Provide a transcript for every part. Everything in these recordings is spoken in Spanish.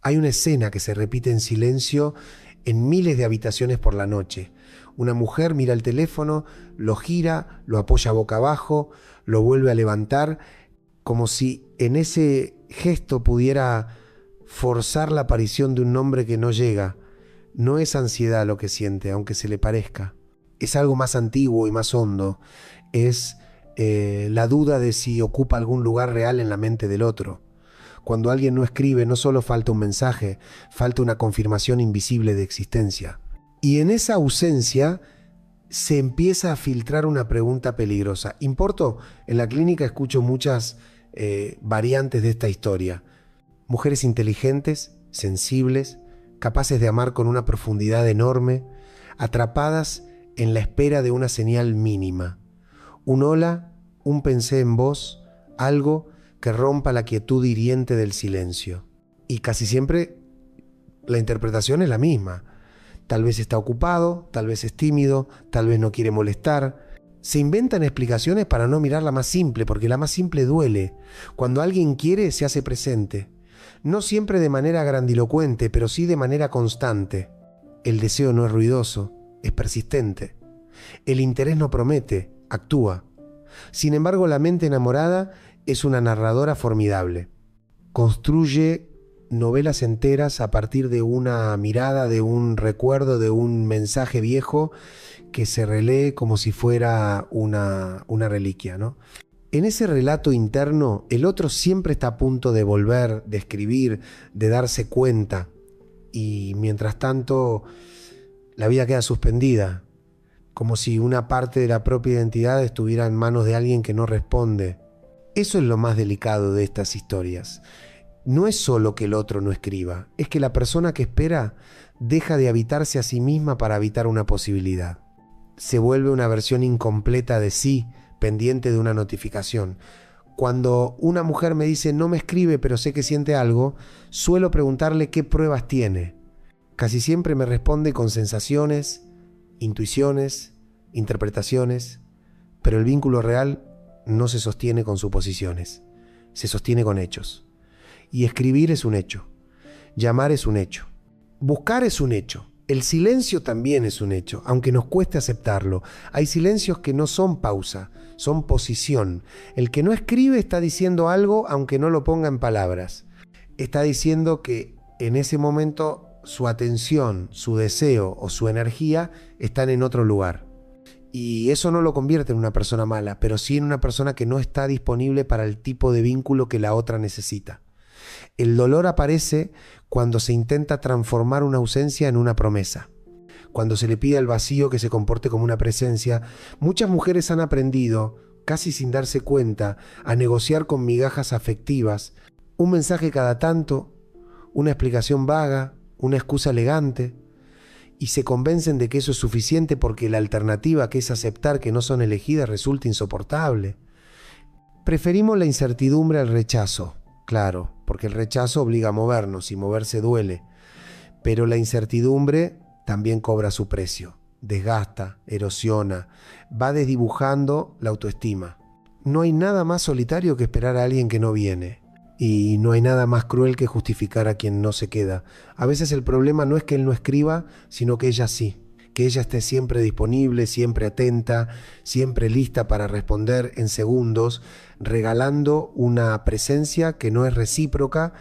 Hay una escena que se repite en silencio en miles de habitaciones por la noche. Una mujer mira el teléfono, lo gira, lo apoya boca abajo, lo vuelve a levantar, como si en ese gesto pudiera forzar la aparición de un nombre que no llega. No es ansiedad lo que siente, aunque se le parezca. Es algo más antiguo y más hondo. Es la duda de si ocupa algún lugar real en la mente del otro. Cuando alguien no escribe, no solo falta un mensaje, falta una confirmación invisible de existencia. Y en esa ausencia se empieza a filtrar una pregunta peligrosa. Importo, en la clínica escucho muchas variantes de esta historia. Mujeres inteligentes, sensibles, capaces de amar con una profundidad enorme, atrapadas en la espera de una señal mínima. Un hola, un pensé en vos, algo que rompa la quietud hiriente del silencio. Y casi siempre la interpretación es la misma. Tal vez está ocupado, tal vez es tímido, tal vez no quiere molestar. Se inventan explicaciones para no mirar la más simple, porque la más simple duele. Cuando alguien quiere, se hace presente. No siempre de manera grandilocuente, pero sí de manera constante. El deseo no es ruidoso, es persistente. El interés no promete, actúa. Sin embargo, la mente enamorada es una narradora formidable. Construye novelas enteras a partir de una mirada, de un recuerdo, de un mensaje viejo que se relee como si fuera una reliquia, ¿no? En ese relato interno, el otro siempre está a punto de volver, de escribir, de darse cuenta. Y mientras tanto, la vida queda suspendida, como si una parte de la propia identidad estuviera en manos de alguien que no responde. Eso es lo más delicado de estas historias. No es solo que el otro no escriba, es que la persona que espera deja de habitarse a sí misma para habitar una posibilidad. Se vuelve una versión incompleta de sí, pendiente de una notificación. Cuando una mujer me dice no me escribe pero sé que siente algo, suelo preguntarle qué pruebas tiene. Casi siempre me responde con sensaciones, intuiciones, interpretaciones, pero el vínculo real no se sostiene con suposiciones, se sostiene con hechos. Y escribir es un hecho, llamar es un hecho, buscar es un hecho. El silencio también es un hecho, aunque nos cueste aceptarlo. Hay silencios que no son pausa, son posición. El que no escribe está diciendo algo aunque no lo ponga en palabras. Está diciendo que en ese momento su atención, su deseo o su energía están en otro lugar. Y eso no lo convierte en una persona mala, pero sí en una persona que no está disponible para el tipo de vínculo que la otra necesita. El dolor aparece cuando se intenta transformar una ausencia en una promesa. Cuando se le pide al vacío que se comporte como una presencia, muchas mujeres han aprendido, casi sin darse cuenta, a negociar con migajas afectivas, un mensaje cada tanto, una explicación vaga, una excusa elegante, y se convencen de que eso es suficiente porque la alternativa, que es aceptar que no son elegidas, resulta insoportable. Preferimos la incertidumbre al rechazo, claro, porque el rechazo obliga a movernos y moverse duele, pero la incertidumbre también cobra su precio, desgasta, erosiona, va desdibujando la autoestima. No hay nada más solitario que esperar a alguien que no viene. Y no hay nada más cruel que justificar a quien no se queda. A veces el problema no es que él no escriba, sino que ella sí. Que ella esté siempre disponible, siempre atenta, siempre lista para responder en segundos, regalando una presencia que no es recíproca.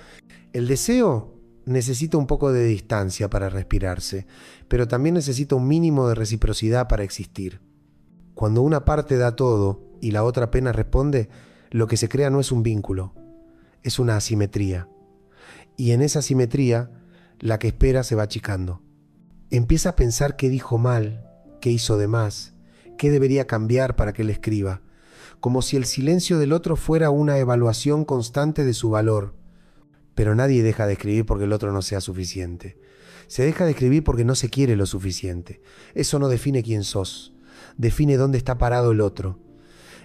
El deseo necesita un poco de distancia para respirarse, pero también necesita un mínimo de reciprocidad para existir. Cuando una parte da todo y la otra apenas responde, lo que se crea no es un vínculo, es una asimetría. Y en esa asimetría, la que espera se va achicando. Empieza a pensar qué dijo mal, qué hizo de más, qué debería cambiar para que le escriba, como si el silencio del otro fuera una evaluación constante de su valor. Pero nadie deja de escribir porque el otro no sea suficiente. Se deja de escribir porque no se quiere lo suficiente. Eso no define quién sos, define dónde está parado el otro.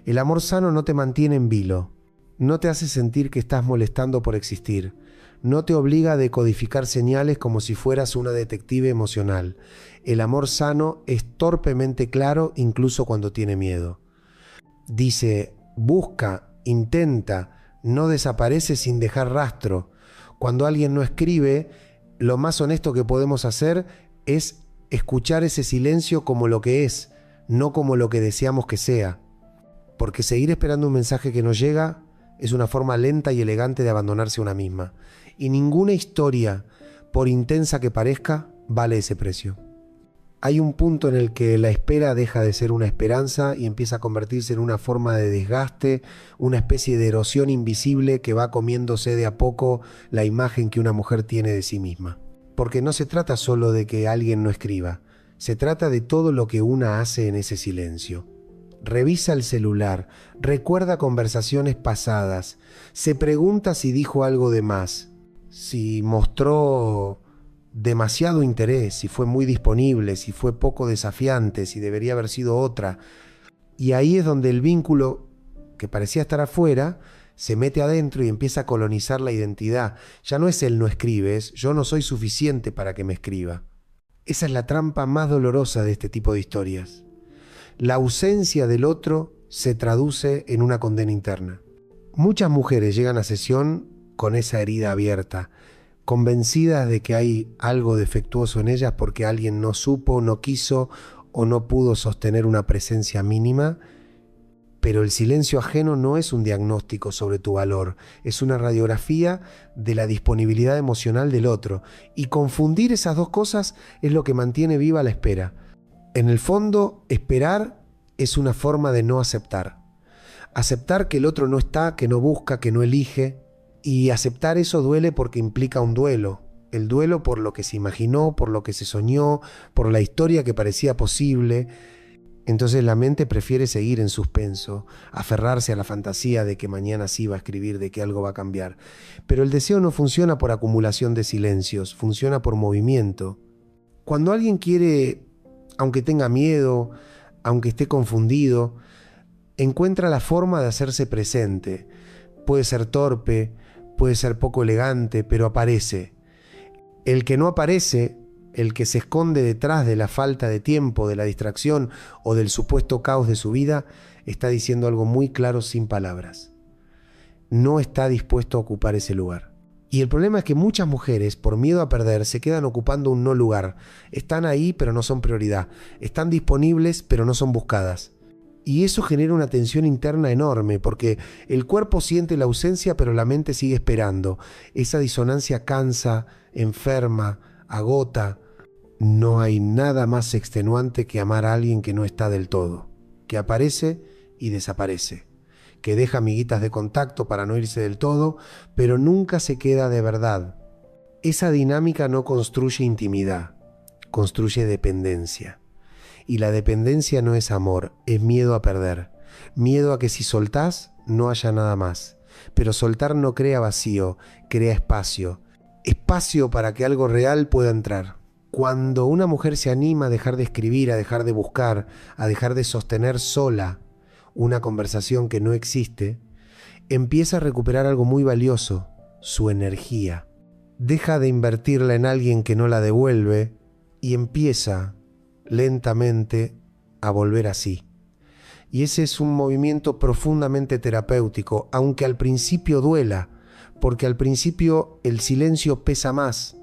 El amor sano no te mantiene en vilo, no te hace sentir que estás molestando por existir, no te obliga a decodificar señales como si fueras una detective emocional. El amor sano es torpemente claro incluso cuando tiene miedo. Dice, busca, intenta, no desaparece sin dejar rastro. Cuando alguien no escribe, lo más honesto que podemos hacer es escuchar ese silencio como lo que es, no como lo que deseamos que sea. Porque seguir esperando un mensaje que no llega es una forma lenta y elegante de abandonarse a una misma. Y ninguna historia, por intensa que parezca, vale ese precio. Hay un punto en el que la espera deja de ser una esperanza y empieza a convertirse en una forma de desgaste, una especie de erosión invisible que va comiéndose de a poco la imagen que una mujer tiene de sí misma. Porque no se trata solo de que alguien no escriba, se trata de todo lo que una hace en ese silencio. Revisa el celular, recuerda conversaciones pasadas, se pregunta si dijo algo de más, si mostró demasiado interés, si fue muy disponible, si fue poco desafiante, si debería haber sido otra. Y ahí es donde el vínculo que parecía estar afuera se mete adentro y empieza a colonizar la identidad. Ya no es él no escribe, es yo no soy suficiente para que me escriba. Esa es la trampa más dolorosa de este tipo de historias. La ausencia del otro se traduce en una condena interna. Muchas mujeres llegan a sesión con esa herida abierta, convencidas de que hay algo defectuoso en ellas porque alguien no supo, no quiso o no pudo sostener una presencia mínima, pero el silencio ajeno no es un diagnóstico sobre tu valor, es una radiografía de la disponibilidad emocional del otro, y confundir esas dos cosas es lo que mantiene viva la espera. En el fondo, esperar es una forma de no aceptar. Aceptar que el otro no está, que no busca, que no elige. Y aceptar eso duele porque implica un duelo. El duelo por lo que se imaginó, por lo que se soñó, por la historia que parecía posible. Entonces la mente prefiere seguir en suspenso, aferrarse a la fantasía de que mañana sí va a escribir, de que algo va a cambiar. Pero el deseo no funciona por acumulación de silencios, funciona por movimiento. Cuando alguien quiere, aunque tenga miedo, aunque esté confundido, encuentra la forma de hacerse presente. Puede ser torpe, puede ser poco elegante, pero aparece. El que no aparece, el que se esconde detrás de la falta de tiempo, de la distracción o del supuesto caos de su vida, está diciendo algo muy claro sin palabras. No está dispuesto a ocupar ese lugar. Y el problema es que muchas mujeres, por miedo a perder, se quedan ocupando un no lugar. Están ahí, pero no son prioridad. Están disponibles, pero no son buscadas. Y eso genera una tensión interna enorme, porque el cuerpo siente la ausencia, pero la mente sigue esperando. Esa disonancia cansa, enferma, agota. No hay nada más extenuante que amar a alguien que no está del todo, que aparece y desaparece, que deja miguitas de contacto para no irse del todo, pero nunca se queda de verdad. Esa dinámica no construye intimidad, construye dependencia. Y la dependencia no es amor, es miedo a perder. Miedo a que si soltás, no haya nada más. Pero soltar no crea vacío, crea espacio. Espacio para que algo real pueda entrar. Cuando una mujer se anima a dejar de escribir, a dejar de buscar, a dejar de sostener sola una conversación que no existe, empieza a recuperar algo muy valioso, su energía. Deja de invertirla en alguien que no la devuelve y empieza lentamente a volver así. Y ese es un movimiento profundamente terapéutico, aunque al principio duela, porque al principio el silencio pesa más.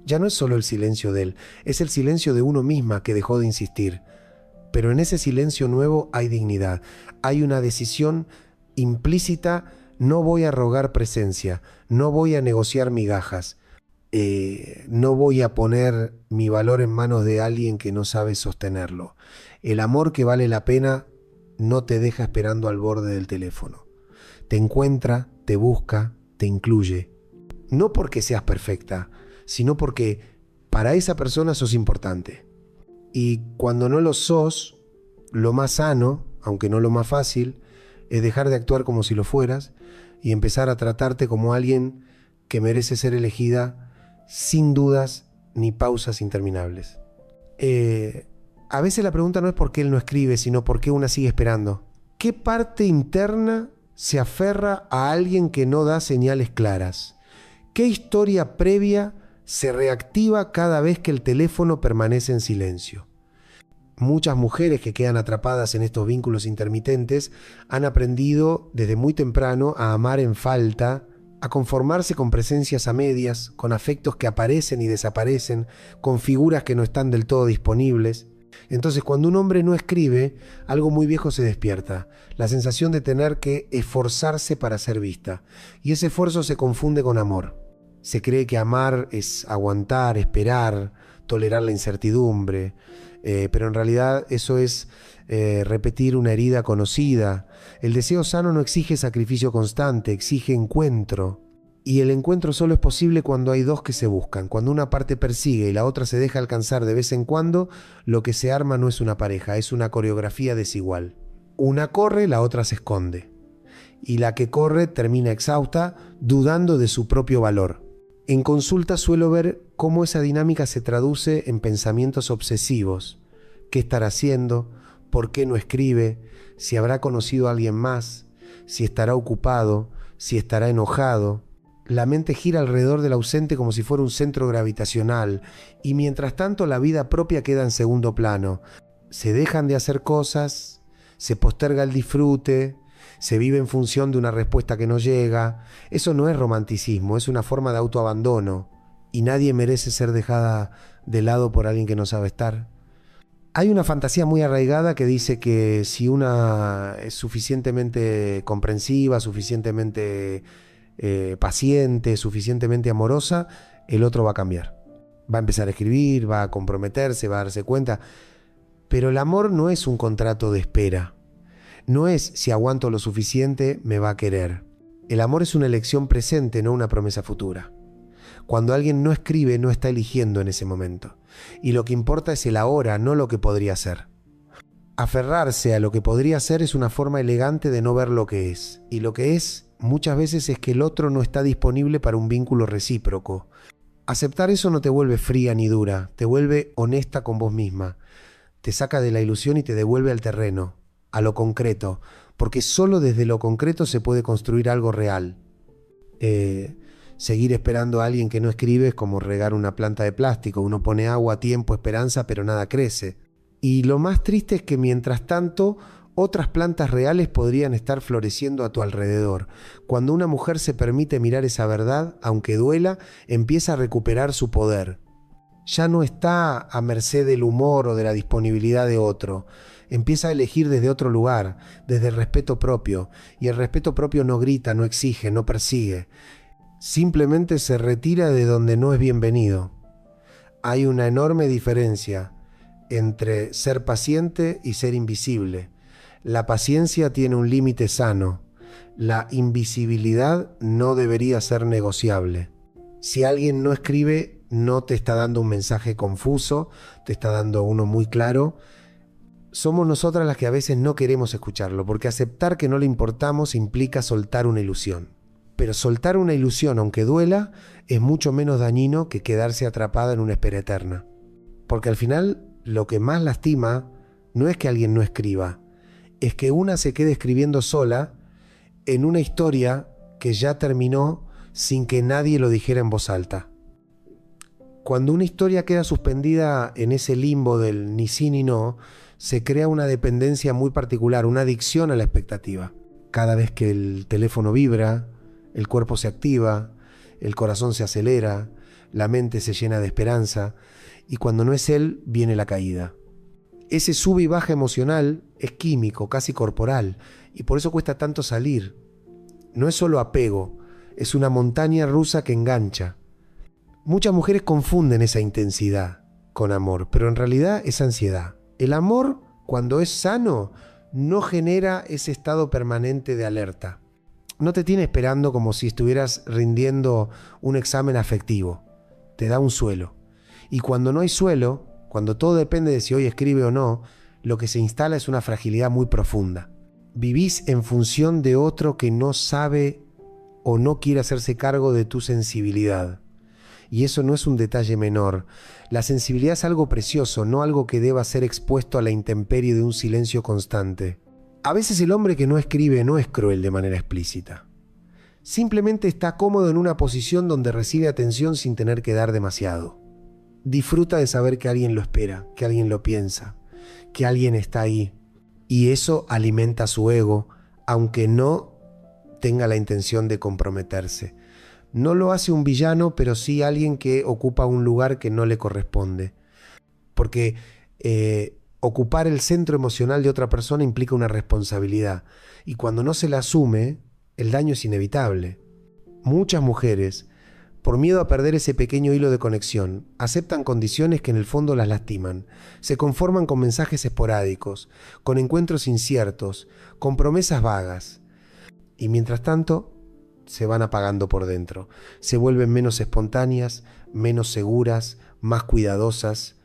Ya no es solo el silencio de él, es el silencio de uno misma que dejó de insistir. Pero en ese silencio nuevo hay dignidad, hay una decisión implícita: no voy a rogar presencia, no voy a negociar migajas. No voy a poner mi valor en manos de alguien que no sabe sostenerlo. El amor que vale la pena no te deja esperando al borde del teléfono. Te encuentra, te busca, te incluye. No porque seas perfecta, sino porque para esa persona sos importante. Y cuando no lo sos, lo más sano, aunque no lo más fácil, es dejar de actuar como si lo fueras y empezar a tratarte como alguien que merece ser elegida sin dudas ni pausas interminables. A veces la pregunta no es por qué él no escribe, sino por qué una sigue esperando. ¿Qué parte interna se aferra a alguien que no da señales claras? ¿Qué historia previa se reactiva cada vez que el teléfono permanece en silencio? Muchas mujeres que quedan atrapadas en estos vínculos intermitentes han aprendido desde muy temprano a amar en falta a conformarse con presencias a medias, con afectos que aparecen y desaparecen, con figuras que no están del todo disponibles. Entonces, cuando un hombre no escribe, algo muy viejo se despierta, la sensación de tener que esforzarse para ser vista. Y ese esfuerzo se confunde con amor. Se cree que amar es aguantar, esperar, tolerar la incertidumbre, pero en realidad eso es repetir una herida conocida. El deseo sano no exige sacrificio constante, exige encuentro. Y el encuentro solo es posible cuando hay dos que se buscan. Cuando una parte persigue y la otra se deja alcanzar de vez en cuando, lo que se arma no es una pareja, es una coreografía desigual. Una corre, la otra se esconde. Y la que corre termina exhausta, dudando de su propio valor. En consulta suelo ver cómo esa dinámica se traduce en pensamientos obsesivos. ¿Qué estará haciendo? ¿Por qué no escribe? ¿Si habrá conocido a alguien más? ¿Si estará ocupado? ¿Si estará enojado? La mente gira alrededor del ausente como si fuera un centro gravitacional, y mientras tanto la vida propia queda en segundo plano. Se dejan de hacer cosas, se posterga el disfrute, se vive en función de una respuesta que no llega. Eso no es romanticismo, es una forma de autoabandono, y nadie merece ser dejada de lado por alguien que no sabe estar. Hay una fantasía muy arraigada que dice que si una es suficientemente comprensiva, suficientemente paciente, suficientemente amorosa, el otro va a cambiar. Va a empezar a escribir, va a comprometerse, va a darse cuenta. Pero el amor no es un contrato de espera. No es si aguanto lo suficiente, me va a querer. El amor es una elección presente, no una promesa futura. Cuando alguien no escribe, no está eligiendo en ese momento. Y lo que importa es el ahora, no lo que podría ser. Aferrarse a lo que podría ser es una forma elegante de no ver lo que es. Y lo que es, muchas veces, es que el otro no está disponible para un vínculo recíproco. Aceptar eso no te vuelve fría ni dura, te vuelve honesta con vos misma. Te saca de la ilusión y te devuelve al terreno, a lo concreto, porque solo desde lo concreto se puede construir algo real. Seguir esperando a alguien que no escribe es como regar una planta de plástico. Uno pone agua, tiempo, esperanza, pero nada crece. Y lo más triste es que mientras tanto, otras plantas reales podrían estar floreciendo a tu alrededor. Cuando una mujer se permite mirar esa verdad, aunque duela, empieza a recuperar su poder. Ya no está a merced del humor o de la disponibilidad de otro. Empieza a elegir desde otro lugar, desde el respeto propio. Y el respeto propio no grita, no exige, no persigue. Simplemente se retira de donde no es bienvenido. Hay una enorme diferencia entre ser paciente y ser invisible. La paciencia tiene un límite sano. La invisibilidad no debería ser negociable. Si alguien no escribe, no te está dando un mensaje confuso, te está dando uno muy claro. Somos nosotras las que a veces no queremos escucharlo, porque aceptar que no le importamos implica soltar una ilusión. Pero soltar una ilusión, aunque duela, es mucho menos dañino que quedarse atrapada en una espera eterna. Porque al final, lo que más lastima no es que alguien no escriba, es que una se quede escribiendo sola en una historia que ya terminó sin que nadie lo dijera en voz alta. Cuando una historia queda suspendida en ese limbo del ni sí ni no, se crea una dependencia muy particular, una adicción a la expectativa. Cada vez que el teléfono vibra, el cuerpo se activa, el corazón se acelera, la mente se llena de esperanza, y cuando no es él, viene la caída. Ese sube y baja emocional es químico, casi corporal, y por eso cuesta tanto salir. No es solo apego, es una montaña rusa que engancha. Muchas mujeres confunden esa intensidad con amor, pero en realidad es ansiedad. El amor, cuando es sano, no genera ese estado permanente de alerta. No te tiene esperando como si estuvieras rindiendo un examen afectivo. Te da un suelo. Y cuando no hay suelo, cuando todo depende de si hoy escribe o no, lo que se instala es una fragilidad muy profunda. Vivís en función de otro que no sabe o no quiere hacerse cargo de tu sensibilidad. Y eso no es un detalle menor. La sensibilidad es algo precioso, no algo que deba ser expuesto a la intemperie de un silencio constante. A veces el hombre que no escribe no es cruel de manera explícita. Simplemente está cómodo en una posición donde recibe atención sin tener que dar demasiado. Disfruta de saber que alguien lo espera, que alguien lo piensa, que alguien está ahí. Y eso alimenta su ego, aunque no tenga la intención de comprometerse. No lo hace un villano, pero sí alguien que ocupa un lugar que no le corresponde. Porque ocupar el centro emocional de otra persona implica una responsabilidad. Y cuando no se la asume, el daño es inevitable. Muchas mujeres, por miedo a perder ese pequeño hilo de conexión, aceptan condiciones que en el fondo las lastiman. Se conforman con mensajes esporádicos, con encuentros inciertos, con promesas vagas. Y mientras tanto, se van apagando por dentro. Se vuelven menos espontáneas, menos seguras, más cuidadosas,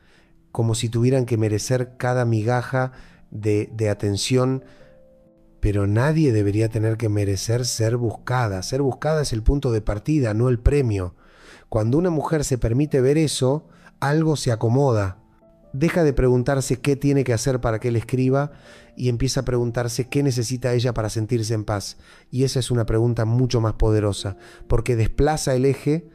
como si tuvieran que merecer cada migaja de atención. Pero nadie debería tener que merecer ser buscada. Ser buscada es el punto de partida, no el premio. Cuando una mujer se permite ver eso, algo se acomoda. Deja de preguntarse qué tiene que hacer para que él escriba y empieza a preguntarse qué necesita ella para sentirse en paz. Y esa es una pregunta mucho más poderosa, porque desplaza el eje,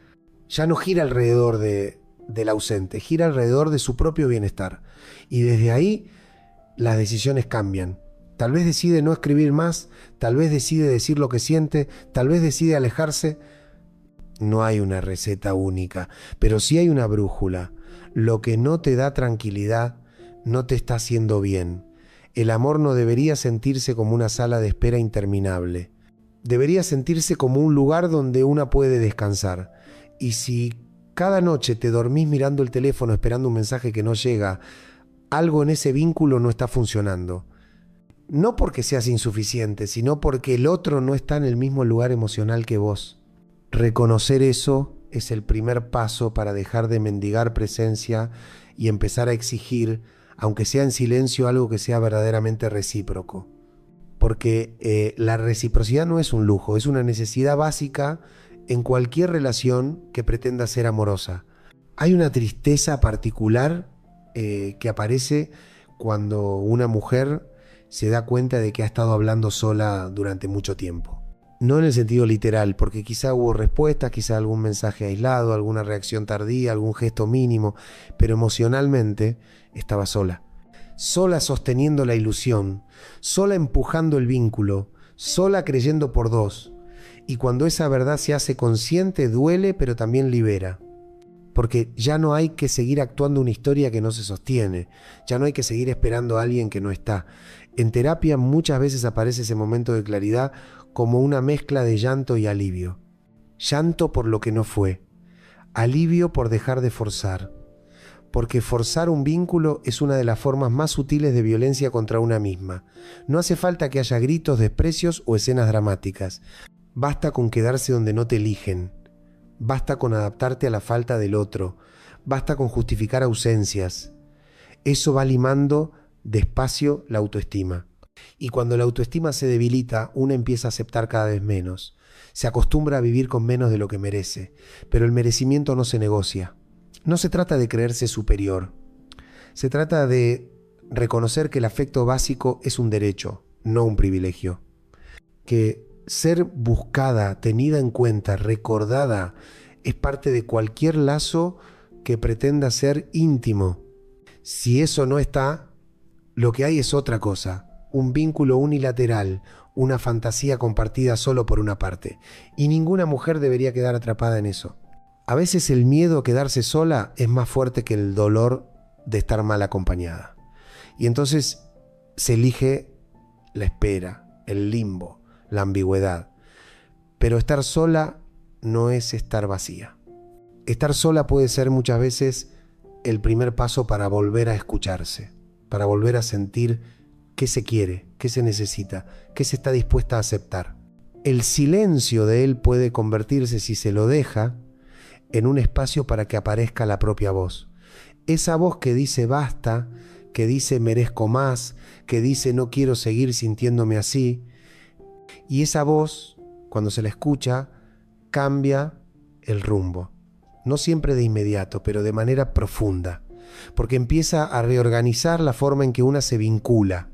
ya no gira alrededor del ausente, gira alrededor de su propio bienestar. Y desde ahí las decisiones cambian. Tal vez decide no escribir más, tal vez decide decir lo que siente, tal vez decide alejarse. No hay una receta única, pero sí hay una brújula. Lo que no te da tranquilidad no te está haciendo bien. El amor no debería sentirse como una sala de espera interminable. Debería sentirse como un lugar donde una puede descansar. Y si cada noche te dormís mirando el teléfono esperando un mensaje que no llega, algo en ese vínculo no está funcionando. No porque seas insuficiente, sino porque el otro no está en el mismo lugar emocional que vos. Reconocer eso es el primer paso para dejar de mendigar presencia y empezar a exigir, aunque sea en silencio, algo que sea verdaderamente recíproco. Porque la reciprocidad no es un lujo, es una necesidad básica en cualquier relación que pretenda ser amorosa. Hay una tristeza particular que aparece cuando una mujer se da cuenta de que ha estado hablando sola durante mucho tiempo. No en el sentido literal, porque quizá hubo respuestas, quizá algún mensaje aislado, alguna reacción tardía, algún gesto mínimo, pero emocionalmente estaba sola. Sola sosteniendo la ilusión, sola empujando el vínculo, sola creyendo por dos. Y cuando esa verdad se hace consciente, duele, pero también libera. Porque ya no hay que seguir actuando una historia que no se sostiene, ya no hay que seguir esperando a alguien que no está. En terapia muchas veces aparece ese momento de claridad como una mezcla de llanto y alivio. Llanto por lo que no fue, alivio por dejar de forzar. Porque forzar un vínculo es una de las formas más sutiles de violencia contra una misma. No hace falta que haya gritos, desprecios o escenas dramáticas. Basta con quedarse donde no te eligen. Basta con adaptarte a la falta del otro. Basta con justificar ausencias. Eso va limando despacio la autoestima. Y cuando la autoestima se debilita, uno empieza a aceptar cada vez menos. Se acostumbra a vivir con menos de lo que merece. Pero el merecimiento no se negocia. No se trata de creerse superior. Se trata de reconocer que el afecto básico es un derecho, no un privilegio. Que ser buscada, tenida en cuenta, recordada, es parte de cualquier lazo que pretenda ser íntimo. Si eso no está, lo que hay es otra cosa. Un vínculo unilateral, una fantasía compartida solo por una parte. Y ninguna mujer debería quedar atrapada en eso. A veces el miedo a quedarse sola es más fuerte que el dolor de estar mal acompañada. Y entonces se elige la espera, el limbo, la ambigüedad. Pero estar sola no es estar vacía. Estar sola puede ser muchas veces el primer paso para volver a escucharse, para volver a sentir qué se quiere, qué se necesita, qué se está dispuesta a aceptar. El silencio de él puede convertirse, si se lo deja, en un espacio para que aparezca la propia voz. Esa voz que dice basta, que dice merezco más, que dice no quiero seguir sintiéndome así. Y esa voz, cuando se la escucha, cambia el rumbo. No siempre de inmediato, pero de manera profunda. Porque empieza a reorganizar la forma en que una se vincula.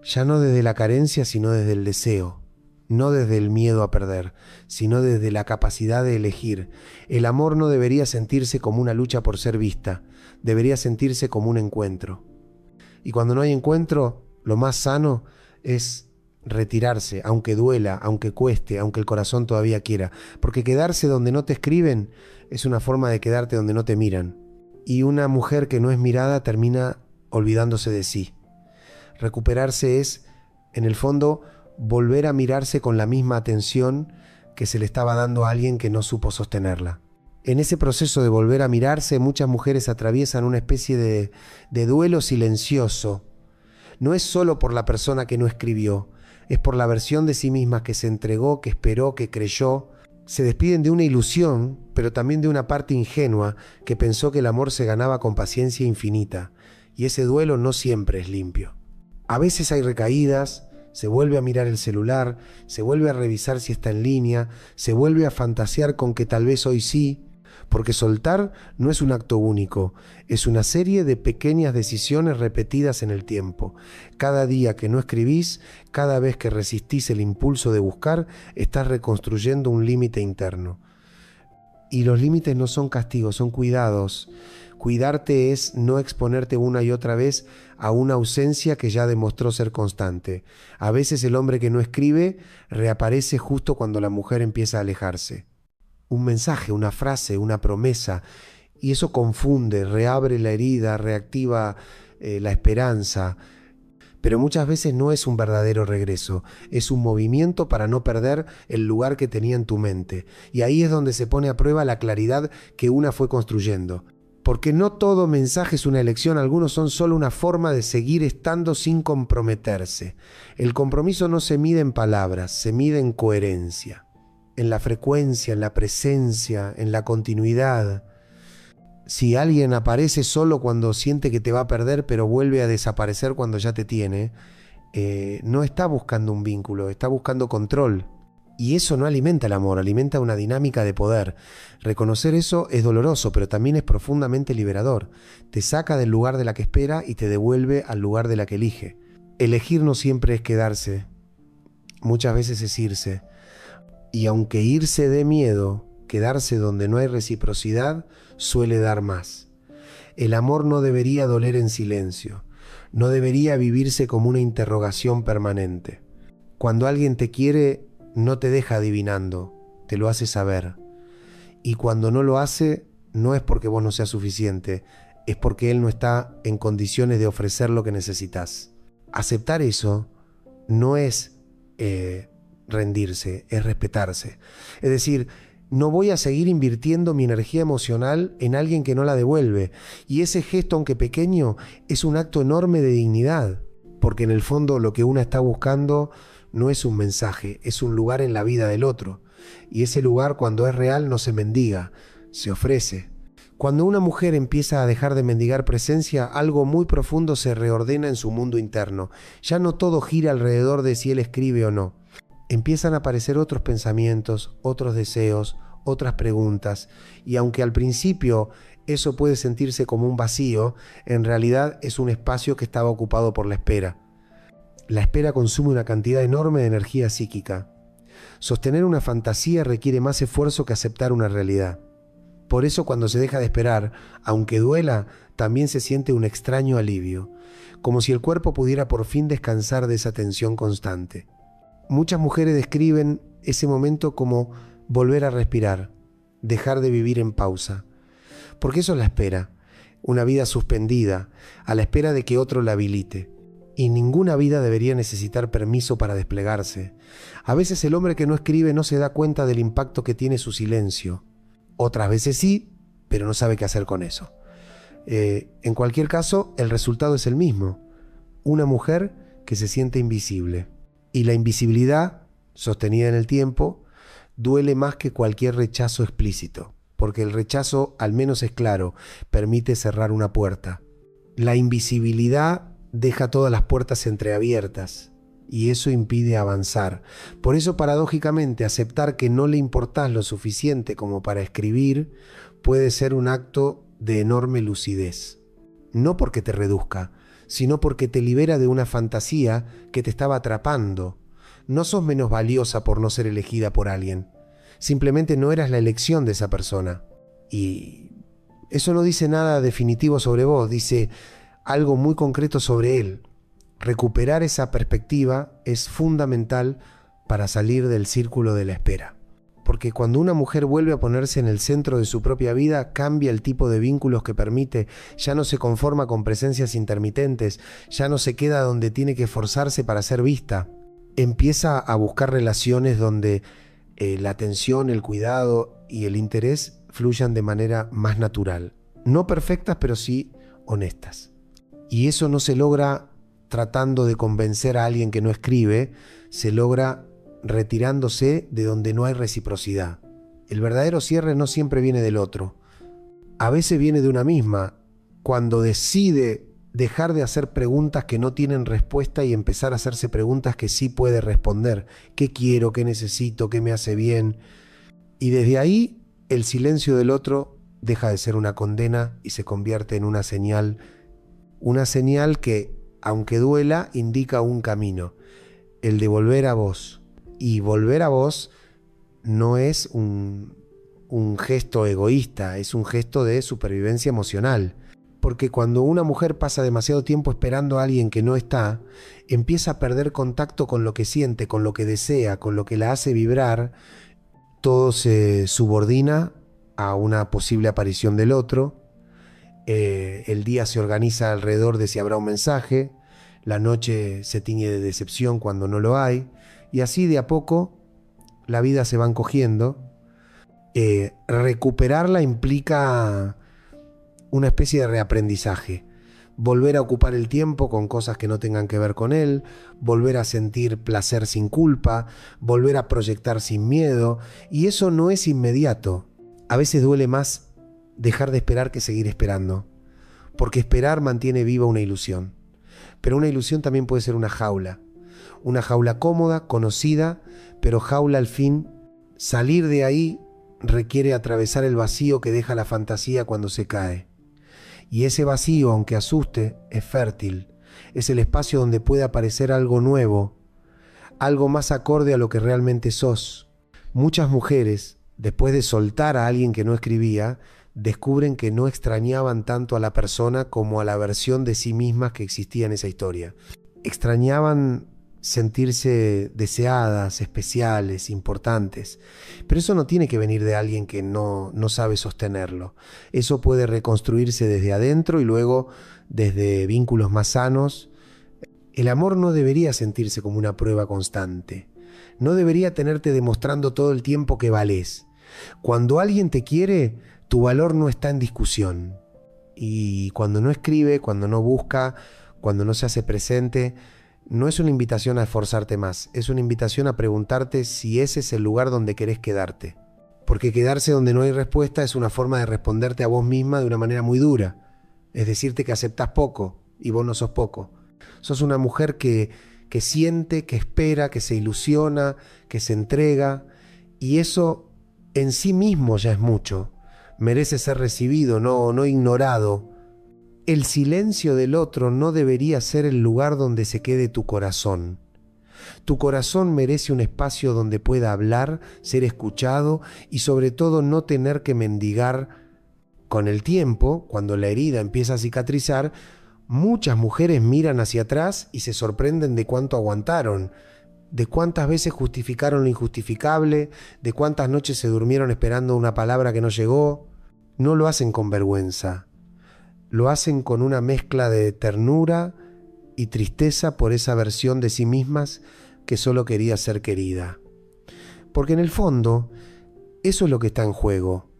Ya no desde la carencia, sino desde el deseo. No desde el miedo a perder, sino desde la capacidad de elegir. El amor no debería sentirse como una lucha por ser vista, debería sentirse como un encuentro. Y cuando no hay encuentro, lo más sano es retirarse, aunque duela, aunque cueste, aunque el corazón todavía quiera. Porque quedarse donde no te escriben es una forma de quedarte donde no te miran. Y una mujer que no es mirada termina olvidándose de sí. Recuperarse es, en el fondo, volver a mirarse con la misma atención que se le estaba dando a alguien que no supo sostenerla. En ese proceso de volver a mirarse, muchas mujeres atraviesan una especie de duelo silencioso. No es solo por la persona que no escribió, es por la versión de sí misma que se entregó, que esperó, que creyó. Se despiden de una ilusión, pero también de una parte ingenua que pensó que el amor se ganaba con paciencia infinita, y ese duelo no siempre es limpio. A veces hay recaídas, se vuelve a mirar el celular, se vuelve a revisar si está en línea, se vuelve a fantasear con que tal vez hoy sí, porque soltar no es un acto único, es una serie de pequeñas decisiones repetidas en el tiempo. Cada día que no escribís, cada vez que resistís el impulso de buscar, estás reconstruyendo un límite interno. Y los límites no son castigos, son cuidados. Cuidarte es no exponerte una y otra vez a una ausencia que ya demostró ser constante. A veces el hombre que no escribe reaparece justo cuando la mujer empieza a alejarse. Un mensaje, una frase, una promesa, y eso confunde, reabre la herida, reactiva la esperanza. Pero muchas veces no es un verdadero regreso, es un movimiento para no perder el lugar que tenía en tu mente. Y ahí es donde se pone a prueba la claridad que una fue construyendo. Porque no todo mensaje es una elección, algunos son solo una forma de seguir estando sin comprometerse. El compromiso no se mide en palabras, se mide en coherencia, en la frecuencia, en la presencia, en la continuidad. Si alguien aparece solo cuando siente que te va a perder, pero vuelve a desaparecer cuando ya te tiene, no está buscando un vínculo, está buscando control. Y eso no alimenta el amor, alimenta una dinámica de poder. Reconocer eso es doloroso, pero también es profundamente liberador. Te saca del lugar de la que espera y te devuelve al lugar de la que elige. Elegir no siempre es quedarse, muchas veces es irse. Y aunque irse dé miedo, quedarse donde no hay reciprocidad suele dar más. El amor no debería doler en silencio, no debería vivirse como una interrogación permanente. Cuando alguien te quiere, no te deja adivinando, te lo hace saber. Y cuando no lo hace, no es porque vos no seas suficiente, es porque él no está en condiciones de ofrecer lo que necesitas. Aceptar eso no es rendirse, es respetarse. Es decir, no voy a seguir invirtiendo mi energía emocional en alguien que no la devuelve. Y ese gesto, aunque pequeño, es un acto enorme de dignidad, porque en el fondo lo que una está buscando no es un mensaje, es un lugar en la vida del otro. Y ese lugar, cuando es real, no se mendiga, se ofrece. Cuando una mujer empieza a dejar de mendigar presencia, algo muy profundo se reordena en su mundo interno. Ya no todo gira alrededor de si él escribe o no. Empiezan a aparecer otros pensamientos, otros deseos, otras preguntas. Y aunque al principio eso puede sentirse como un vacío, en realidad es un espacio que estaba ocupado por la espera. La espera consume una cantidad enorme de energía psíquica. Sostener una fantasía requiere más esfuerzo que aceptar una realidad. Por eso cuando se deja de esperar, aunque duela, también se siente un extraño alivio, como si el cuerpo pudiera por fin descansar de esa tensión constante. Muchas mujeres describen ese momento como volver a respirar, dejar de vivir en pausa. Porque eso es la espera, una vida suspendida, a la espera de que otro la habilite. Y ninguna vida debería necesitar permiso para desplegarse. A veces el hombre que no escribe no se da cuenta del impacto que tiene su silencio. Otras veces sí, pero no sabe qué hacer con eso. En cualquier caso, el resultado es el mismo. Una mujer que se siente invisible. Y la invisibilidad, sostenida en el tiempo, duele más que cualquier rechazo explícito. Porque el rechazo, al menos es claro, permite cerrar una puerta. La invisibilidad deja todas las puertas entreabiertas y eso impide avanzar. Por eso, paradójicamente, aceptar que no le importás lo suficiente como para escribir puede ser un acto de enorme lucidez. No porque te reduzca, sino porque te libera de una fantasía que te estaba atrapando. No sos menos valiosa por no ser elegida por alguien. Simplemente no eras la elección de esa persona. Y eso no dice nada definitivo sobre vos, dice algo muy concreto sobre él. Recuperar esa perspectiva es fundamental para salir del círculo de la espera. Porque cuando una mujer vuelve a ponerse en el centro de su propia vida, cambia el tipo de vínculos que permite, ya no se conforma con presencias intermitentes, ya no se queda donde tiene que esforzarse para ser vista. Empieza a buscar relaciones donde la atención, el cuidado y el interés fluyan de manera más natural. No perfectas, pero sí honestas. Y eso no se logra tratando de convencer a alguien que no escribe, se logra retirándose de donde no hay reciprocidad. El verdadero cierre no siempre viene del otro. A veces viene de una misma, cuando decide dejar de hacer preguntas que no tienen respuesta y empezar a hacerse preguntas que sí puede responder. ¿Qué quiero? ¿Qué necesito? ¿Qué me hace bien? Y desde ahí el silencio del otro deja de ser una condena y se convierte en una señal que, aunque duela, indica un camino, el de volver a vos. Y volver a vos no es un gesto egoísta, es un gesto de supervivencia emocional. Porque cuando una mujer pasa demasiado tiempo esperando a alguien que no está, empieza a perder contacto con lo que siente, con lo que desea, con lo que la hace vibrar. Todo se subordina a una posible aparición del otro. El día se organiza alrededor de si habrá un mensaje. La noche se tiñe de decepción cuando no lo hay. Y así de a poco la vida se va encogiendo. Recuperarla implica una especie de reaprendizaje. Volver a ocupar el tiempo con cosas que no tengan que ver con él, volver a sentir placer sin culpa, volver a proyectar sin miedo. Y eso no es inmediato. A veces duele más dejar de esperar que seguir esperando. Porque esperar mantiene viva una ilusión. Pero una ilusión también puede ser una jaula. Una jaula cómoda, conocida, pero jaula al fin. Salir de ahí requiere atravesar el vacío que deja la fantasía cuando se cae. Y ese vacío, aunque asuste, es fértil. Es el espacio donde puede aparecer algo nuevo, algo más acorde a lo que realmente sos. Muchas mujeres, después de soltar a alguien que no escribía, descubren que no extrañaban tanto a la persona como a la versión de sí mismas que existía en esa historia. Extrañaban sentirse deseadas, especiales, importantes. Pero eso no tiene que venir de alguien que no sabe sostenerlo. Eso puede reconstruirse desde adentro y luego desde vínculos más sanos. El amor no debería sentirse como una prueba constante. No debería tenerte demostrando todo el tiempo que valés. Cuando alguien te quiere, tu valor no está en discusión. Y cuando no escribe, cuando no busca, cuando no se hace presente, no es una invitación a esforzarte más, es una invitación a preguntarte si ese es el lugar donde querés quedarte. Porque quedarse donde no hay respuesta es una forma de responderte a vos misma de una manera muy dura. Es decirte que aceptás poco y vos no sos poco. Sos una mujer que siente, que espera, que se ilusiona, que se entrega. Y eso en sí mismo ya es mucho. Merece ser recibido, no ignorado. El silencio del otro no debería ser el lugar donde se quede tu corazón. Tu corazón merece un espacio donde pueda hablar, ser escuchado y sobre todo no tener que mendigar. Con el tiempo, cuando la herida empieza a cicatrizar, muchas mujeres miran hacia atrás y se sorprenden de cuánto aguantaron, de cuántas veces justificaron lo injustificable, de cuántas noches se durmieron esperando una palabra que no llegó. No lo hacen con vergüenza. Lo hacen con una mezcla de ternura y tristeza por esa versión de sí mismas que solo quería ser querida. Porque en el fondo, eso es lo que está en juego,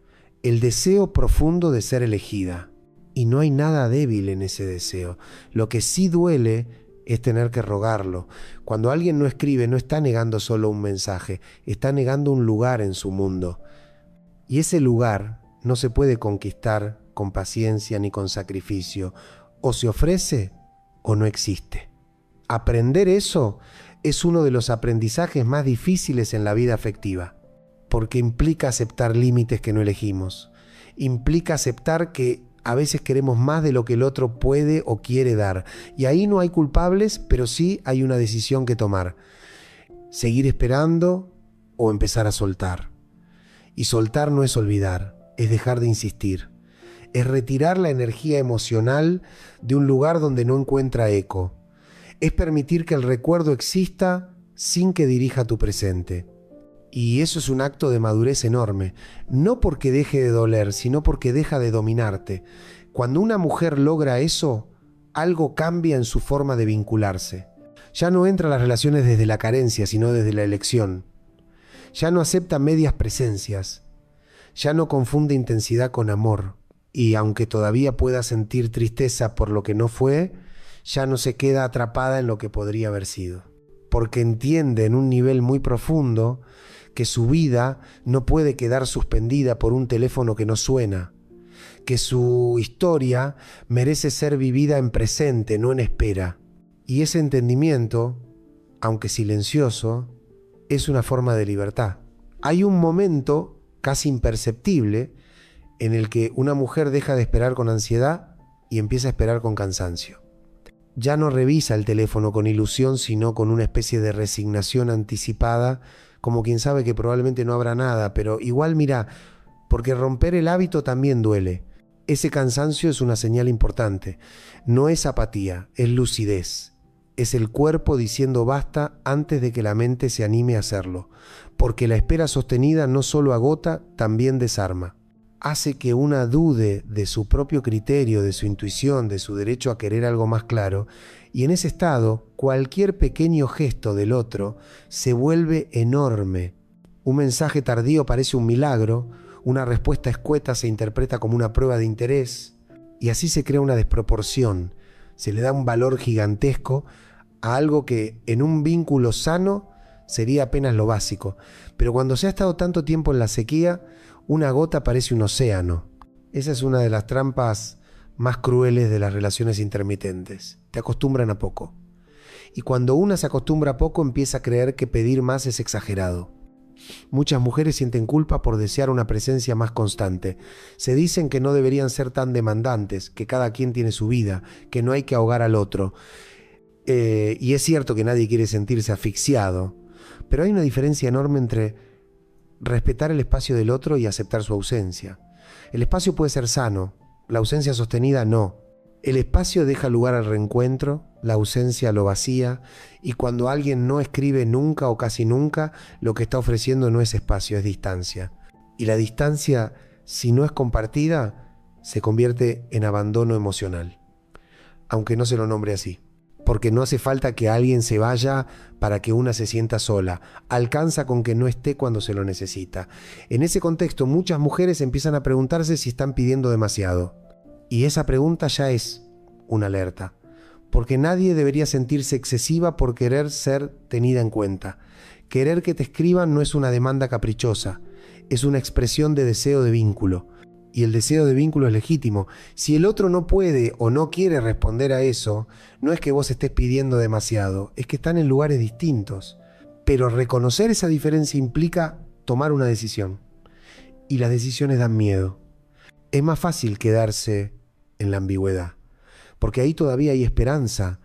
el deseo profundo de ser elegida. Y no hay nada débil en ese deseo. Lo que sí duele es tener que rogarlo. Cuando alguien no escribe, no está negando solo un mensaje, está negando un lugar en su mundo. Y ese lugar no se puede conquistar con paciencia ni con sacrificio. O se ofrece o no existe. Aprender eso es uno de los aprendizajes más difíciles en la vida afectiva, porque implica aceptar límites que no elegimos. Implica aceptar que a veces queremos más de lo que el otro puede o quiere dar. Y ahí no hay culpables, pero sí hay una decisión que tomar. Seguir esperando o empezar a soltar. Y soltar no es olvidar, es dejar de insistir. Es retirar la energía emocional de un lugar donde no encuentra eco. Es permitir que el recuerdo exista sin que dirija tu presente. Y eso es un acto de madurez enorme, no porque deje de doler, sino porque deja de dominarte. Cuando una mujer logra eso, algo cambia en su forma de vincularse. Ya no entra a las relaciones desde la carencia, sino desde la elección. Ya no acepta medias presencias. Ya no confunde intensidad con amor. Y aunque todavía pueda sentir tristeza por lo que no fue, ya no se queda atrapada en lo que podría haber sido. Porque entiende en un nivel muy profundo que su vida no puede quedar suspendida por un teléfono que no suena, que su historia merece ser vivida en presente, no en espera. Y ese entendimiento, aunque silencioso, es una forma de libertad. Hay un momento casi imperceptible en el que una mujer deja de esperar con ansiedad y empieza a esperar con cansancio. Ya no revisa el teléfono con ilusión, sino con una especie de resignación anticipada, como quien sabe que probablemente no habrá nada, pero igual mira, porque romper el hábito también duele. Ese cansancio es una señal importante. No es apatía, es lucidez. Es el cuerpo diciendo basta antes de que la mente se anime a hacerlo, porque la espera sostenida no solo agota, también desarma. Hace que una dude de su propio criterio, de su intuición, de su derecho a querer algo más claro, y en ese estado, cualquier pequeño gesto del otro se vuelve enorme. Un mensaje tardío parece un milagro, una respuesta escueta se interpreta como una prueba de interés, y así se crea una desproporción. Se le da un valor gigantesco a algo que en un vínculo sano sería apenas lo básico. Pero cuando se ha estado tanto tiempo en la sequía, una gota parece un océano. Esa es una de las trampas más crueles de las relaciones intermitentes. Te acostumbran a poco. Y cuando una se acostumbra a poco, empieza a creer que pedir más es exagerado. Muchas mujeres sienten culpa por desear una presencia más constante. Se dicen que no deberían ser tan demandantes, que cada quien tiene su vida, que no hay que ahogar al otro. Y es cierto que nadie quiere sentirse asfixiado, pero hay una diferencia enorme entre respetar el espacio del otro y aceptar su ausencia. El espacio puede ser sano, la ausencia sostenida no. El espacio deja lugar al reencuentro, la ausencia lo vacía, y cuando alguien no escribe nunca o casi nunca, lo que está ofreciendo no es espacio, es distancia. Y la distancia, si no es compartida, se convierte en abandono emocional, aunque no se lo nombre así. Porque no hace falta que alguien se vaya para que una se sienta sola. Alcanza con que no esté cuando se lo necesita. En ese contexto, muchas mujeres empiezan a preguntarse si están pidiendo demasiado. Y esa pregunta ya es una alerta. Porque nadie debería sentirse excesiva por querer ser tenida en cuenta. Querer que te escriban no es una demanda caprichosa. Es una expresión de deseo de vínculo. Y el deseo de vínculo es legítimo. Si el otro no puede o no quiere responder a eso, no es que vos estés pidiendo demasiado, es que están en lugares distintos. Pero reconocer esa diferencia implica tomar una decisión. Y las decisiones dan miedo. Es más fácil quedarse en la ambigüedad, porque ahí todavía hay esperanza.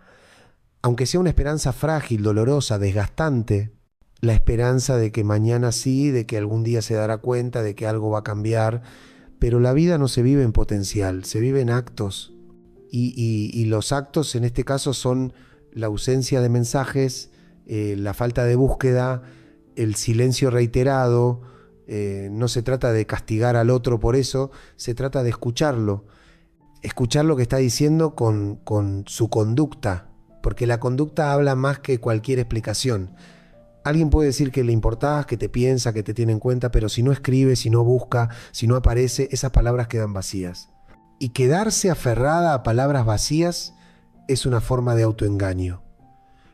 Aunque sea una esperanza frágil, dolorosa, desgastante, la esperanza de que mañana sí, de que algún día se dará cuenta, de que algo va a cambiar. Pero la vida no se vive en potencial, se vive en actos. Y los actos en este caso son la ausencia de mensajes, la falta de búsqueda, el silencio reiterado. No se trata de castigar al otro por eso, se trata de escucharlo. Escuchar lo que está diciendo con su conducta, porque la conducta habla más que cualquier explicación. Alguien puede decir que le importás, que te piensa, que te tiene en cuenta, pero si no escribe, si no busca, si no aparece, esas palabras quedan vacías. Y quedarse aferrada a palabras vacías es una forma de autoengaño.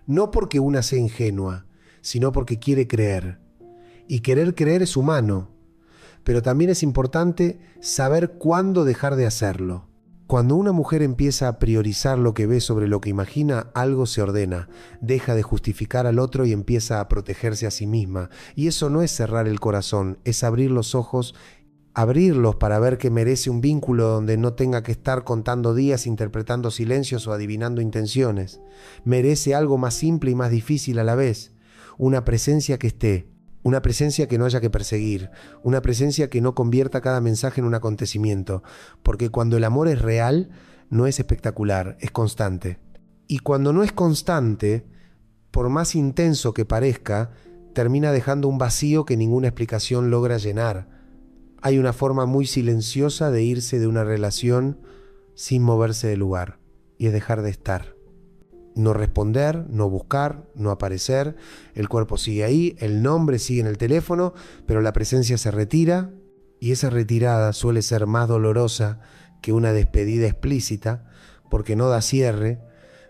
No porque una sea ingenua, sino porque quiere creer. Y querer creer es humano, pero también es importante saber cuándo dejar de hacerlo. Cuando una mujer empieza a priorizar lo que ve sobre lo que imagina, algo se ordena, deja de justificar al otro y empieza a protegerse a sí misma. Y eso no es cerrar el corazón, es abrir los ojos, abrirlos para ver que merece un vínculo donde no tenga que estar contando días, interpretando silencios o adivinando intenciones. Merece algo más simple y más difícil a la vez, una presencia que esté. Una presencia que no haya que perseguir, una presencia que no convierta cada mensaje en un acontecimiento, porque cuando el amor es real, no es espectacular, es constante. Y cuando no es constante, por más intenso que parezca, termina dejando un vacío que ninguna explicación logra llenar. Hay una forma muy silenciosa de irse de una relación sin moverse del lugar, y es dejar de estar. No responder, no buscar, no aparecer, el cuerpo sigue ahí, el nombre sigue en el teléfono, pero la presencia se retira, y esa retirada suele ser más dolorosa que una despedida explícita, porque no da cierre,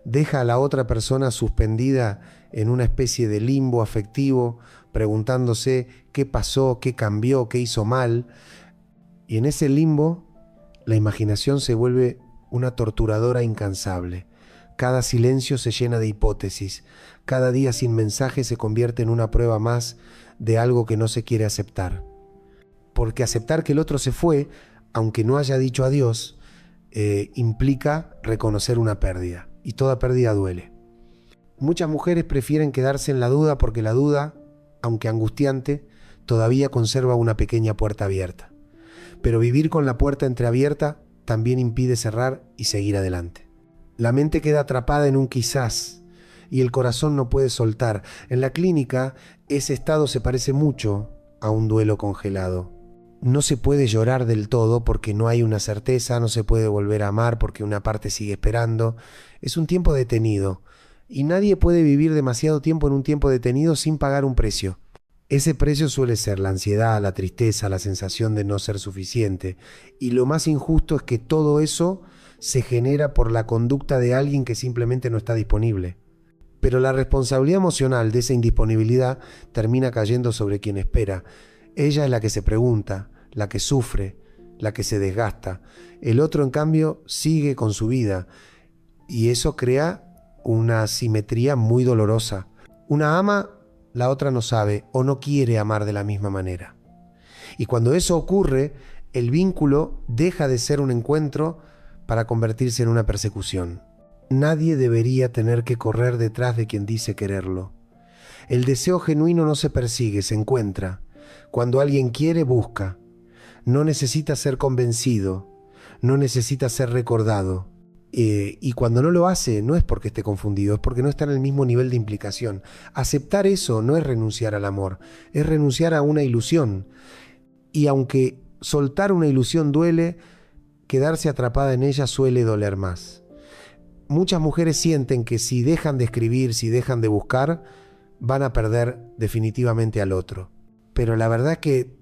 deja a la otra persona suspendida en una especie de limbo afectivo, preguntándose qué pasó, qué cambió, qué hizo mal, y en ese limbo la imaginación se vuelve una torturadora incansable. Cada silencio se llena de hipótesis, cada día sin mensaje se convierte en una prueba más de algo que no se quiere aceptar. Porque aceptar que el otro se fue, aunque no haya dicho adiós, implica reconocer una pérdida, y toda pérdida duele. Muchas mujeres prefieren quedarse en la duda porque la duda, aunque angustiante, todavía conserva una pequeña puerta abierta. Pero vivir con la puerta entreabierta también impide cerrar y seguir adelante. La mente queda atrapada en un quizás y el corazón no puede soltar. En la clínica, ese estado se parece mucho a un duelo congelado. No se puede llorar del todo porque no hay una certeza, no se puede volver a amar porque una parte sigue esperando. Es un tiempo detenido y nadie puede vivir demasiado tiempo en un tiempo detenido sin pagar un precio. Ese precio suele ser la ansiedad, la tristeza, la sensación de no ser suficiente. Y lo más injusto es que todo eso se genera por la conducta de alguien que simplemente no está disponible. Pero la responsabilidad emocional de esa indisponibilidad termina cayendo sobre quien espera. Ella es la que se pregunta, la que sufre, la que se desgasta. El otro, en cambio, sigue con su vida. Y eso crea una simetría muy dolorosa. Una ama, la otra no sabe o no quiere amar de la misma manera. Y cuando eso ocurre, el vínculo deja de ser un encuentro para convertirse en una persecución. Nadie debería tener que correr detrás de quien dice quererlo. El deseo genuino no se persigue, se encuentra. Cuando alguien quiere, busca. No necesita ser convencido, no necesita ser recordado. Y cuando no lo hace, no es porque esté confundido, es porque no está en el mismo nivel de implicación. Aceptar eso no es renunciar al amor, es renunciar a una ilusión. Y aunque soltar una ilusión duele, quedarse atrapada en ella suele doler más. Muchas mujeres sienten que si dejan de escribir, si dejan de buscar, van a perder definitivamente al otro. Pero la verdad es que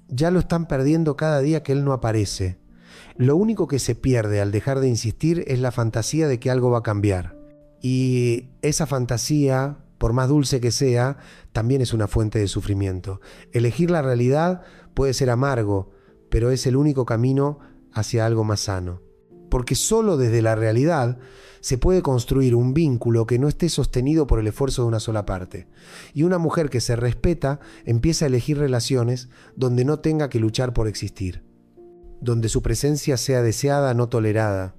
ya lo están perdiendo cada día que él no aparece. Lo único que se pierde al dejar de insistir es la fantasía de que algo va a cambiar. Y esa fantasía, por más dulce que sea, también es una fuente de sufrimiento. Elegir la realidad puede ser amargo, pero es el único camino hacia algo más sano. Porque solo desde la realidad se puede construir un vínculo que no esté sostenido por el esfuerzo de una sola parte. Y una mujer que se respeta empieza a elegir relaciones donde no tenga que luchar por existir. Donde su presencia sea deseada, no tolerada,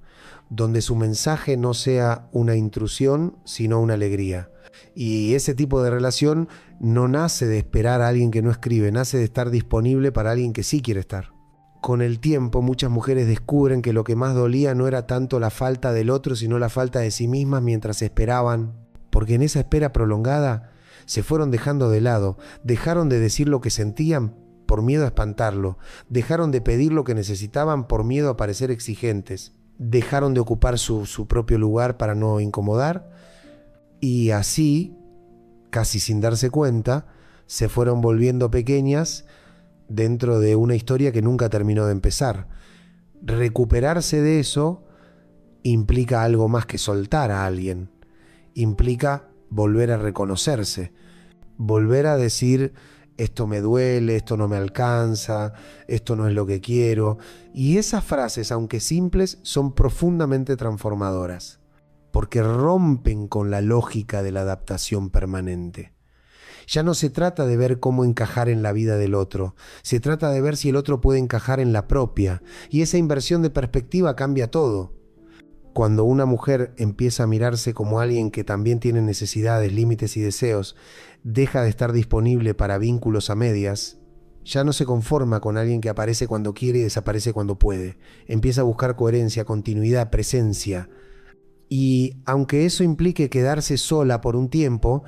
donde su mensaje no sea una intrusión, sino una alegría. Y ese tipo de relación no nace de esperar a alguien que no escribe, nace de estar disponible para alguien que sí quiere estar. Con el tiempo, muchas mujeres descubren que lo que más dolía no era tanto la falta del otro, sino la falta de sí mismas mientras esperaban, porque en esa espera prolongada se fueron dejando de lado, dejaron de decir lo que sentían por miedo a espantarlo, dejaron de pedir lo que necesitaban por miedo a parecer exigentes, dejaron de ocupar su propio lugar para no incomodar, y así, casi sin darse cuenta, se fueron volviendo pequeñas dentro de una historia que nunca terminó de empezar. Recuperarse de eso implica algo más que soltar a alguien, implica volver a reconocerse, volver a decir: esto me duele, esto no me alcanza, esto no es lo que quiero. Y esas frases, aunque simples, son profundamente transformadoras, porque rompen con la lógica de la adaptación permanente. Ya no se trata de ver cómo encajar en la vida del otro, se trata de ver si el otro puede encajar en la propia, y esa inversión de perspectiva cambia todo. Cuando una mujer empieza a mirarse como alguien que también tiene necesidades, límites y deseos, deja de estar disponible para vínculos a medias, ya no se conforma con alguien que aparece cuando quiere y desaparece cuando puede. Empieza a buscar coherencia, continuidad, presencia. Y aunque eso implique quedarse sola por un tiempo,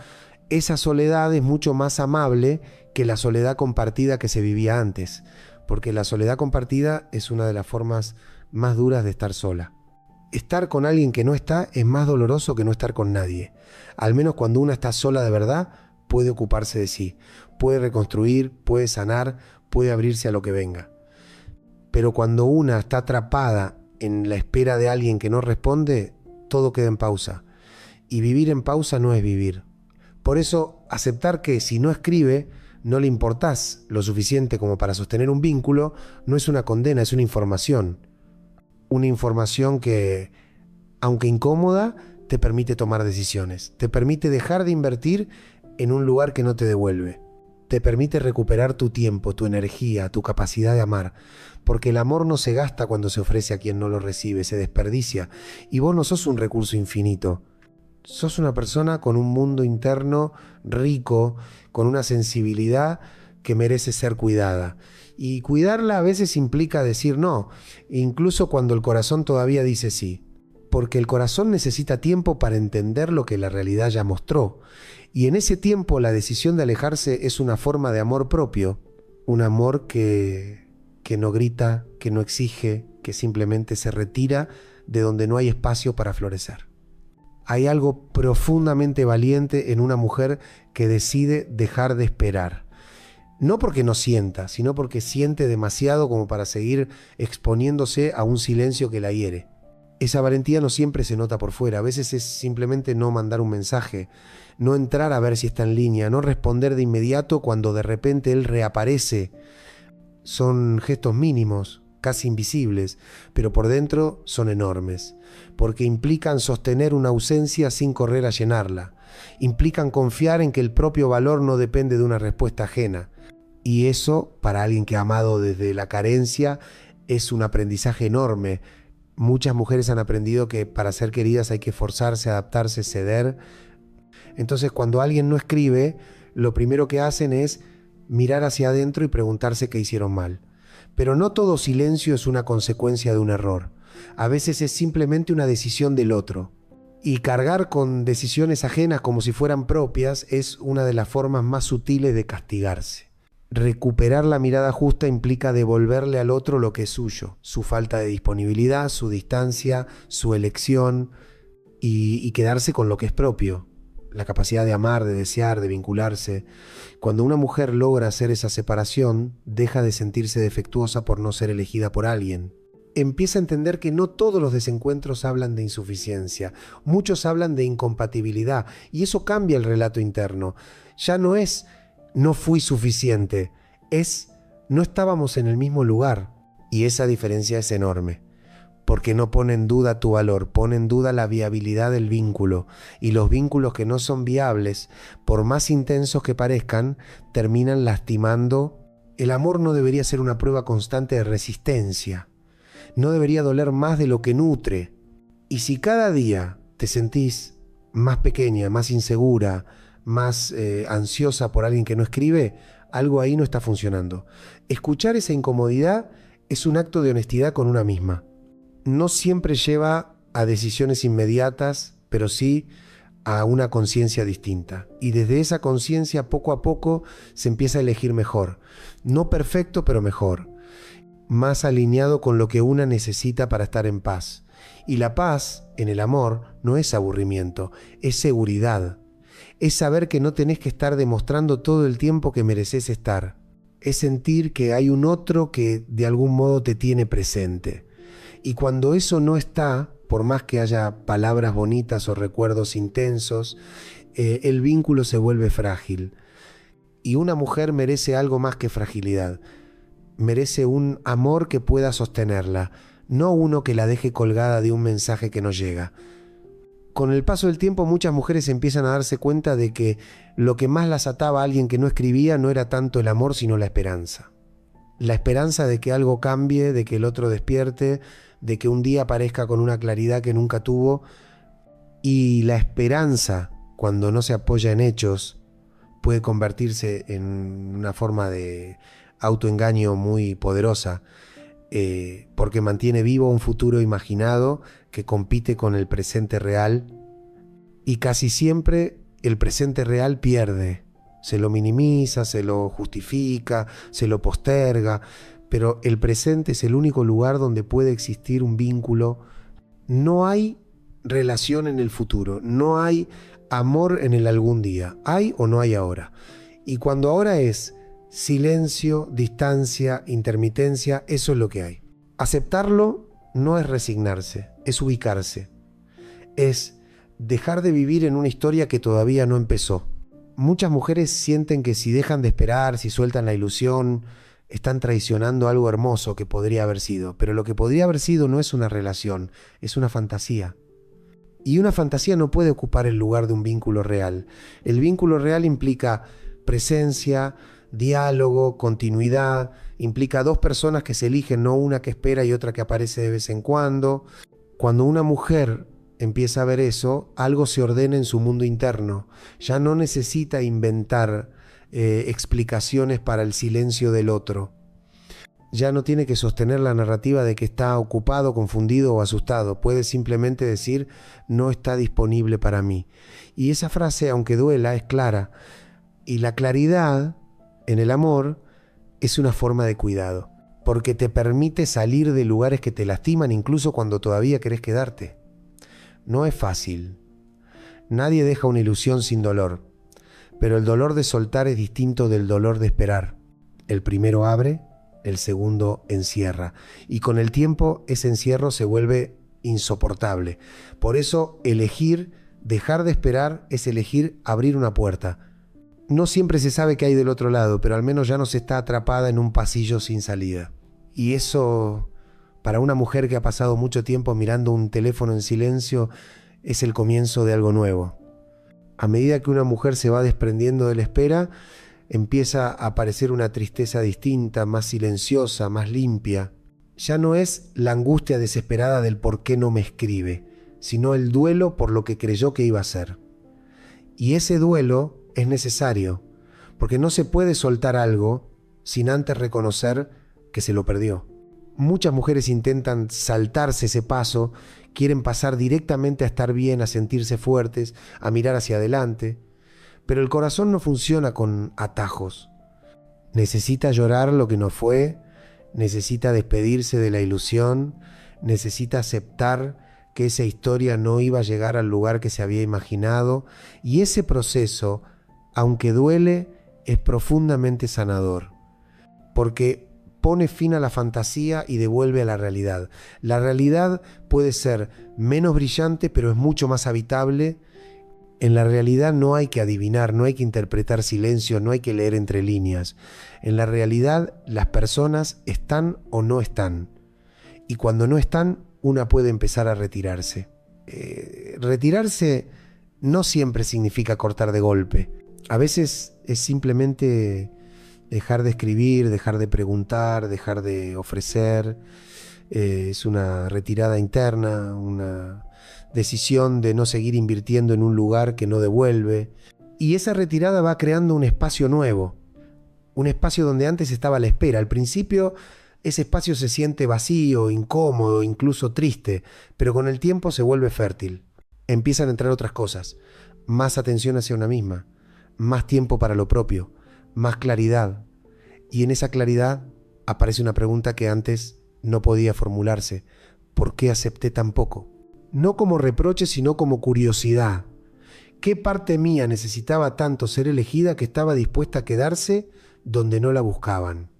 esa soledad es mucho más amable que la soledad compartida que se vivía antes, porque la soledad compartida es una de las formas más duras de estar sola. Estar con alguien que no está es más doloroso que no estar con nadie. Al menos cuando una está sola de verdad, puede ocuparse de sí, puede reconstruir, puede sanar, puede abrirse a lo que venga. Pero cuando una está atrapada en la espera de alguien que no responde, todo queda en pausa. Y vivir en pausa no es vivir. Por eso, aceptar que si no escribe, no le importás lo suficiente como para sostener un vínculo, no es una condena, es una información. Una información que, aunque incómoda, te permite tomar decisiones. Te permite dejar de invertir en un lugar que no te devuelve. Te permite recuperar tu tiempo, tu energía, tu capacidad de amar. Porque el amor no se gasta cuando se ofrece a quien no lo recibe, se desperdicia. Y vos no sos un recurso infinito. Sos una persona con un mundo interno rico, con una sensibilidad que merece ser cuidada. Y cuidarla a veces implica decir no, incluso cuando el corazón todavía dice sí. Porque el corazón necesita tiempo para entender lo que la realidad ya mostró. Y en ese tiempo la decisión de alejarse es una forma de amor propio. Un amor que no grita, que no exige, que simplemente se retira de donde no hay espacio para florecer. Hay algo profundamente valiente en una mujer que decide dejar de esperar. No porque no sienta, sino porque siente demasiado como para seguir exponiéndose a un silencio que la hiere. Esa valentía no siempre se nota por fuera, a veces es simplemente no mandar un mensaje, no entrar a ver si está en línea, no responder de inmediato cuando de repente él reaparece. Son gestos mínimos, casi invisibles, pero por dentro son enormes, porque implican sostener una ausencia sin correr a llenarla, implican confiar en que el propio valor no depende de una respuesta ajena, y eso, para alguien que ha amado desde la carencia, es un aprendizaje enorme. Muchas mujeres han aprendido que para ser queridas hay que forzarse, adaptarse, ceder. Entonces, cuando alguien no escribe, lo primero que hacen es mirar hacia adentro y preguntarse qué hicieron mal. Pero no todo silencio es una consecuencia de un error. A veces es simplemente una decisión del otro. Y cargar con decisiones ajenas como si fueran propias es una de las formas más sutiles de castigarse. Recuperar la mirada justa implica devolverle al otro lo que es suyo, su falta de disponibilidad, su distancia, su elección, y quedarse con lo que es propio. La capacidad de amar, de desear, de vincularse. Cuando una mujer logra hacer esa separación, deja de sentirse defectuosa por no ser elegida por alguien. Empieza a entender que no todos los desencuentros hablan de insuficiencia, muchos hablan de incompatibilidad, y eso cambia el relato interno. Ya no es no fui suficiente, es no estábamos en el mismo lugar, y esa diferencia es enorme. Porque no pone en duda tu valor, pone en duda la viabilidad del vínculo, y los vínculos que no son viables, por más intensos que parezcan, terminan lastimando. El amor no debería ser una prueba constante de resistencia, no debería doler más de lo que nutre, y si cada día te sentís más pequeña, más insegura, más ansiosa por alguien que no escribe, algo ahí no está funcionando. Escuchar esa incomodidad es un acto de honestidad con una misma. No siempre lleva a decisiones inmediatas, pero sí a una conciencia distinta. Y desde esa conciencia, poco a poco, se empieza a elegir mejor. No perfecto, pero mejor. Más alineado con lo que una necesita para estar en paz. Y la paz, en el amor, no es aburrimiento, es seguridad. Es saber que no tenés que estar demostrando todo el tiempo que mereces estar. Es sentir que hay un otro que de algún modo te tiene presente. Y cuando eso no está, por más que haya palabras bonitas o recuerdos intensos, el vínculo se vuelve frágil. Y una mujer merece algo más que fragilidad. Merece un amor que pueda sostenerla, no uno que la deje colgada de un mensaje que no llega. Con el paso del tiempo, muchas mujeres empiezan a darse cuenta de que lo que más las ataba a alguien que no escribía no era tanto el amor, sino la esperanza. La esperanza de que algo cambie, de que el otro despierte, de que un día aparezca con una claridad que nunca tuvo. Y la esperanza, cuando no se apoya en hechos, puede convertirse en una forma de autoengaño muy poderosa. porque mantiene vivo un futuro imaginado que compite con el presente real, y casi siempre el presente real pierde. Se lo minimiza, se lo justifica, se lo posterga, pero el presente es el único lugar donde puede existir un vínculo. No hay relación en el futuro, no hay amor en el algún día, hay o no hay ahora. Y cuando ahora es silencio, distancia, intermitencia, eso es lo que hay. Aceptarlo no es resignarse, es ubicarse, es dejar de vivir en una historia que todavía no empezó. Muchas mujeres sienten que si dejan de esperar, si sueltan la ilusión, están traicionando algo hermoso que podría haber sido. Pero lo que podría haber sido no es una relación, es una fantasía. Y una fantasía no puede ocupar el lugar de un vínculo real. El vínculo real implica presencia, diálogo, continuidad, implica dos personas que se eligen, no una que espera y otra que aparece de vez en cuando. Cuando una mujer empieza a ver eso, algo se ordena en su mundo interno. Ya no necesita inventar explicaciones para el silencio del otro. Ya no tiene que sostener la narrativa de que está ocupado, confundido o asustado. Puede simplemente decir, no está disponible para mí. Y esa frase, aunque duela, es clara. Y la claridad en el amor es una forma de cuidado, porque te permite salir de lugares que te lastiman incluso cuando todavía querés quedarte. No es fácil. Nadie deja una ilusión sin dolor, pero el dolor de soltar es distinto del dolor de esperar. El primero abre, el segundo encierra, y con el tiempo ese encierro se vuelve insoportable. Por eso elegir dejar de esperar es elegir abrir una puerta. No siempre se sabe qué hay del otro lado, pero al menos ya no se está atrapada en un pasillo sin salida. Y eso, para una mujer que ha pasado mucho tiempo mirando un teléfono en silencio, es el comienzo de algo nuevo. A medida que una mujer se va desprendiendo de la espera, empieza a aparecer una tristeza distinta, más silenciosa, más limpia. Ya no es la angustia desesperada del por qué no me escribe, sino el duelo por lo que creyó que iba a ser. Y ese duelo es necesario, porque no se puede soltar algo sin antes reconocer que se lo perdió. Muchas mujeres intentan saltarse ese paso, quieren pasar directamente a estar bien, a sentirse fuertes, a mirar hacia adelante, pero el corazón no funciona con atajos. Necesita llorar lo que no fue, necesita despedirse de la ilusión, necesita aceptar que esa historia no iba a llegar al lugar que se había imaginado, y ese proceso, aunque duele, es profundamente sanador, porque pone fin a la fantasía y devuelve a la realidad. La realidad puede ser menos brillante, pero es mucho más habitable. En la realidad no hay que adivinar, no hay que interpretar silencio, no hay que leer entre líneas. En la realidad las personas están o no están. Y cuando no están, una puede empezar a retirarse. Retirarse no siempre significa cortar de golpe. A veces es simplemente dejar de escribir, dejar de preguntar, dejar de ofrecer. Es una retirada interna, una decisión de no seguir invirtiendo en un lugar que no devuelve. Y esa retirada va creando un espacio nuevo, un espacio donde antes estaba la espera. Al principio ese espacio se siente vacío, incómodo, incluso triste, pero con el tiempo se vuelve fértil. Empiezan a entrar otras cosas, más atención hacia una misma, más tiempo para lo propio, más claridad. Y en esa claridad aparece una pregunta que antes no podía formularse. ¿Por qué acepté tan poco? No como reproche, sino como curiosidad. ¿Qué parte mía necesitaba tanto ser elegida que estaba dispuesta a quedarse donde no la buscaban?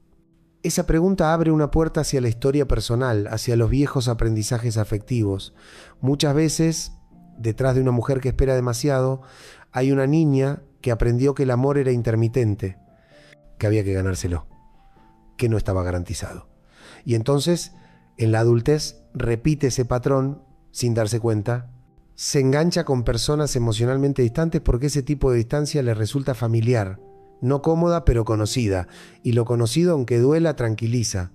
Esa pregunta abre una puerta hacia la historia personal, hacia los viejos aprendizajes afectivos. Muchas veces, detrás de una mujer que espera demasiado, hay una niña que aprendió que el amor era intermitente, que había que ganárselo, que no estaba garantizado. Y entonces, en la adultez, repite ese patrón sin darse cuenta. Se engancha con personas emocionalmente distantes porque ese tipo de distancia le resulta familiar, no cómoda pero conocida, y lo conocido, aunque duela, tranquiliza.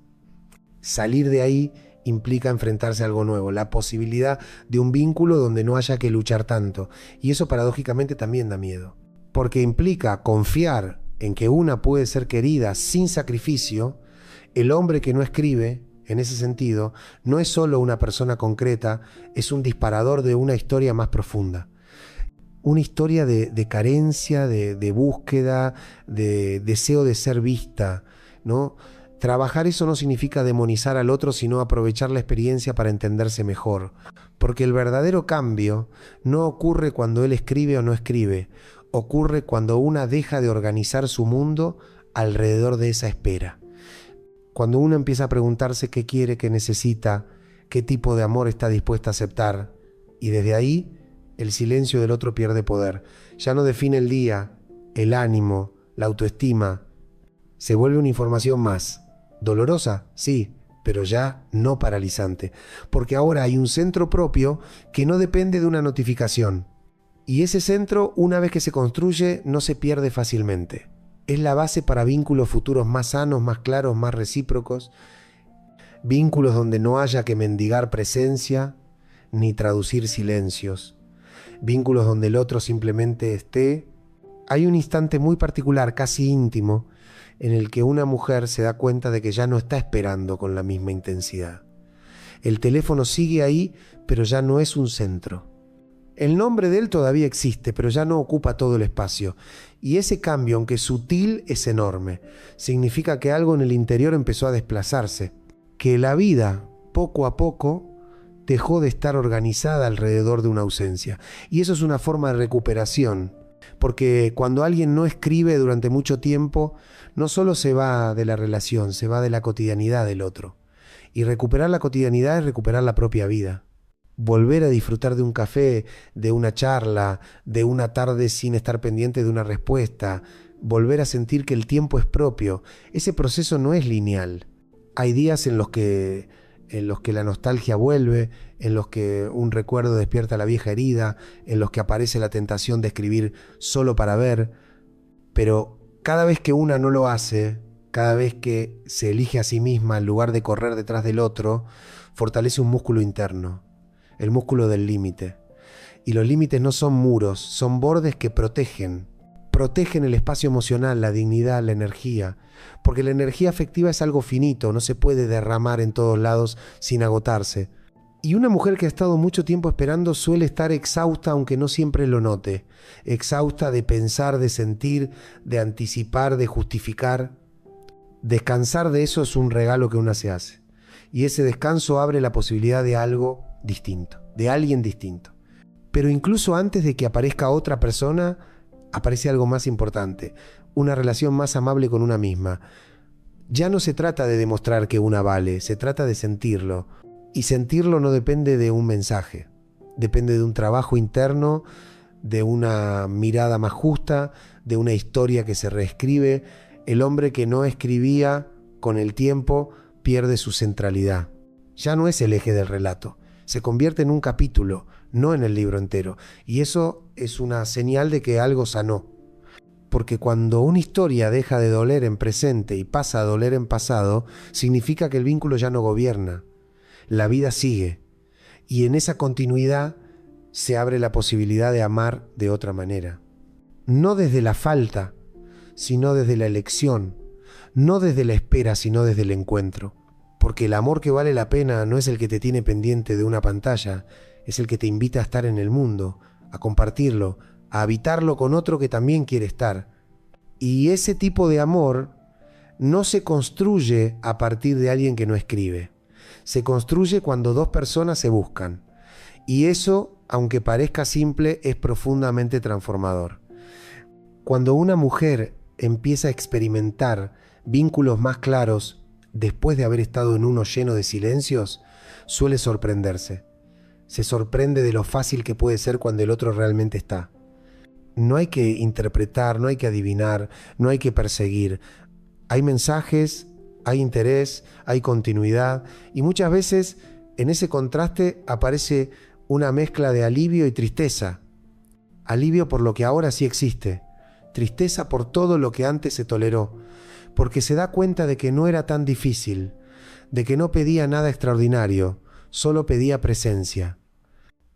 Salir de ahí implica enfrentarse a algo nuevo, la posibilidad de un vínculo donde no haya que luchar tanto, y eso paradójicamente también da miedo, porque implica confiar en que una puede ser querida sin sacrificio. El hombre que no escribe en ese sentido, no es solo una persona concreta, es un disparador de una historia más profunda. Una historia de carencia, de búsqueda, de deseo de ser vista, ¿no? Trabajar eso no significa demonizar al otro, sino aprovechar la experiencia para entenderse mejor. Porque el verdadero cambio no ocurre cuando él escribe o no escribe, ocurre cuando una deja de organizar su mundo alrededor de esa espera. Cuando uno empieza a preguntarse qué quiere, qué necesita, qué tipo de amor está dispuesta a aceptar, y desde ahí el silencio del otro pierde poder. Ya no define el día, el ánimo, la autoestima. Se vuelve una información más. Dolorosa, sí, pero ya no paralizante. Porque ahora hay un centro propio que no depende de una notificación. Y ese centro, una vez que se construye, no se pierde fácilmente. Es la base para vínculos futuros más sanos, más claros, más recíprocos. Vínculos donde no haya que mendigar presencia ni traducir silencios. Vínculos donde el otro simplemente esté. Hay un instante muy particular, casi íntimo, en el que una mujer se da cuenta de que ya no está esperando con la misma intensidad. El teléfono sigue ahí, pero ya no es un centro. El nombre de él todavía existe, pero ya no ocupa todo el espacio. Y ese cambio, aunque sutil, es enorme. Significa que algo en el interior empezó a desplazarse. Que la vida, poco a poco, dejó de estar organizada alrededor de una ausencia. Y eso es una forma de recuperación. Porque cuando alguien no escribe durante mucho tiempo, no solo se va de la relación, se va de la cotidianidad del otro. Y recuperar la cotidianidad es recuperar la propia vida. Volver a disfrutar de un café, de una charla, de una tarde sin estar pendiente de una respuesta. Volver a sentir que el tiempo es propio. Ese proceso no es lineal. Hay días en los que la nostalgia vuelve, en los que un recuerdo despierta la vieja herida, en los que aparece la tentación de escribir solo para ver. Pero cada vez que una no lo hace, cada vez que se elige a sí misma en lugar de correr detrás del otro, fortalece un músculo interno. El músculo del límite. Y los límites no son muros, son bordes que protegen. Protegen el espacio emocional, la dignidad, la energía. Porque la energía afectiva es algo finito, no se puede derramar en todos lados sin agotarse. Y una mujer que ha estado mucho tiempo esperando suele estar exhausta, aunque no siempre lo note. Exhausta de pensar, de sentir, de anticipar, de justificar. Descansar de eso es un regalo que una se hace. Y ese descanso abre la posibilidad de algo distinto, de alguien distinto. Pero incluso antes de que aparezca otra persona, aparece algo más importante, una relación más amable con una misma. Ya no se trata de demostrar que una vale, se trata de sentirlo. Y sentirlo no depende de un mensaje, depende de un trabajo interno, de una mirada más justa, de una historia que se reescribe. El hombre que no escribía con el tiempo pierde su centralidad. Ya no es el eje del relato. Se convierte en un capítulo, no en el libro entero. Y eso es una señal de que algo sanó. Porque cuando una historia deja de doler en presente y pasa a doler en pasado, significa que el vínculo ya no gobierna. La vida sigue. Y en esa continuidad se abre la posibilidad de amar de otra manera. No desde la falta, sino desde la elección. No desde la espera, sino desde el encuentro. Porque el amor que vale la pena no es el que te tiene pendiente de una pantalla, es el que te invita a estar en el mundo, a compartirlo, a habitarlo con otro que también quiere estar. Y ese tipo de amor no se construye a partir de alguien que no escribe. Se construye cuando dos personas se buscan. Y eso, aunque parezca simple, es profundamente transformador. Cuando una mujer empieza a experimentar vínculos más claros, después de haber estado en uno lleno de silencios, suele sorprenderse. Se sorprende de lo fácil que puede ser cuando el otro realmente está. No hay que interpretar, no hay que adivinar, no hay que perseguir. Hay mensajes, hay interés, hay continuidad, y muchas veces en ese contraste aparece una mezcla de alivio y tristeza. Alivio por lo que ahora sí existe, tristeza por todo lo que antes se toleró, porque se da cuenta de que no era tan difícil, de que no pedía nada extraordinario, solo pedía presencia.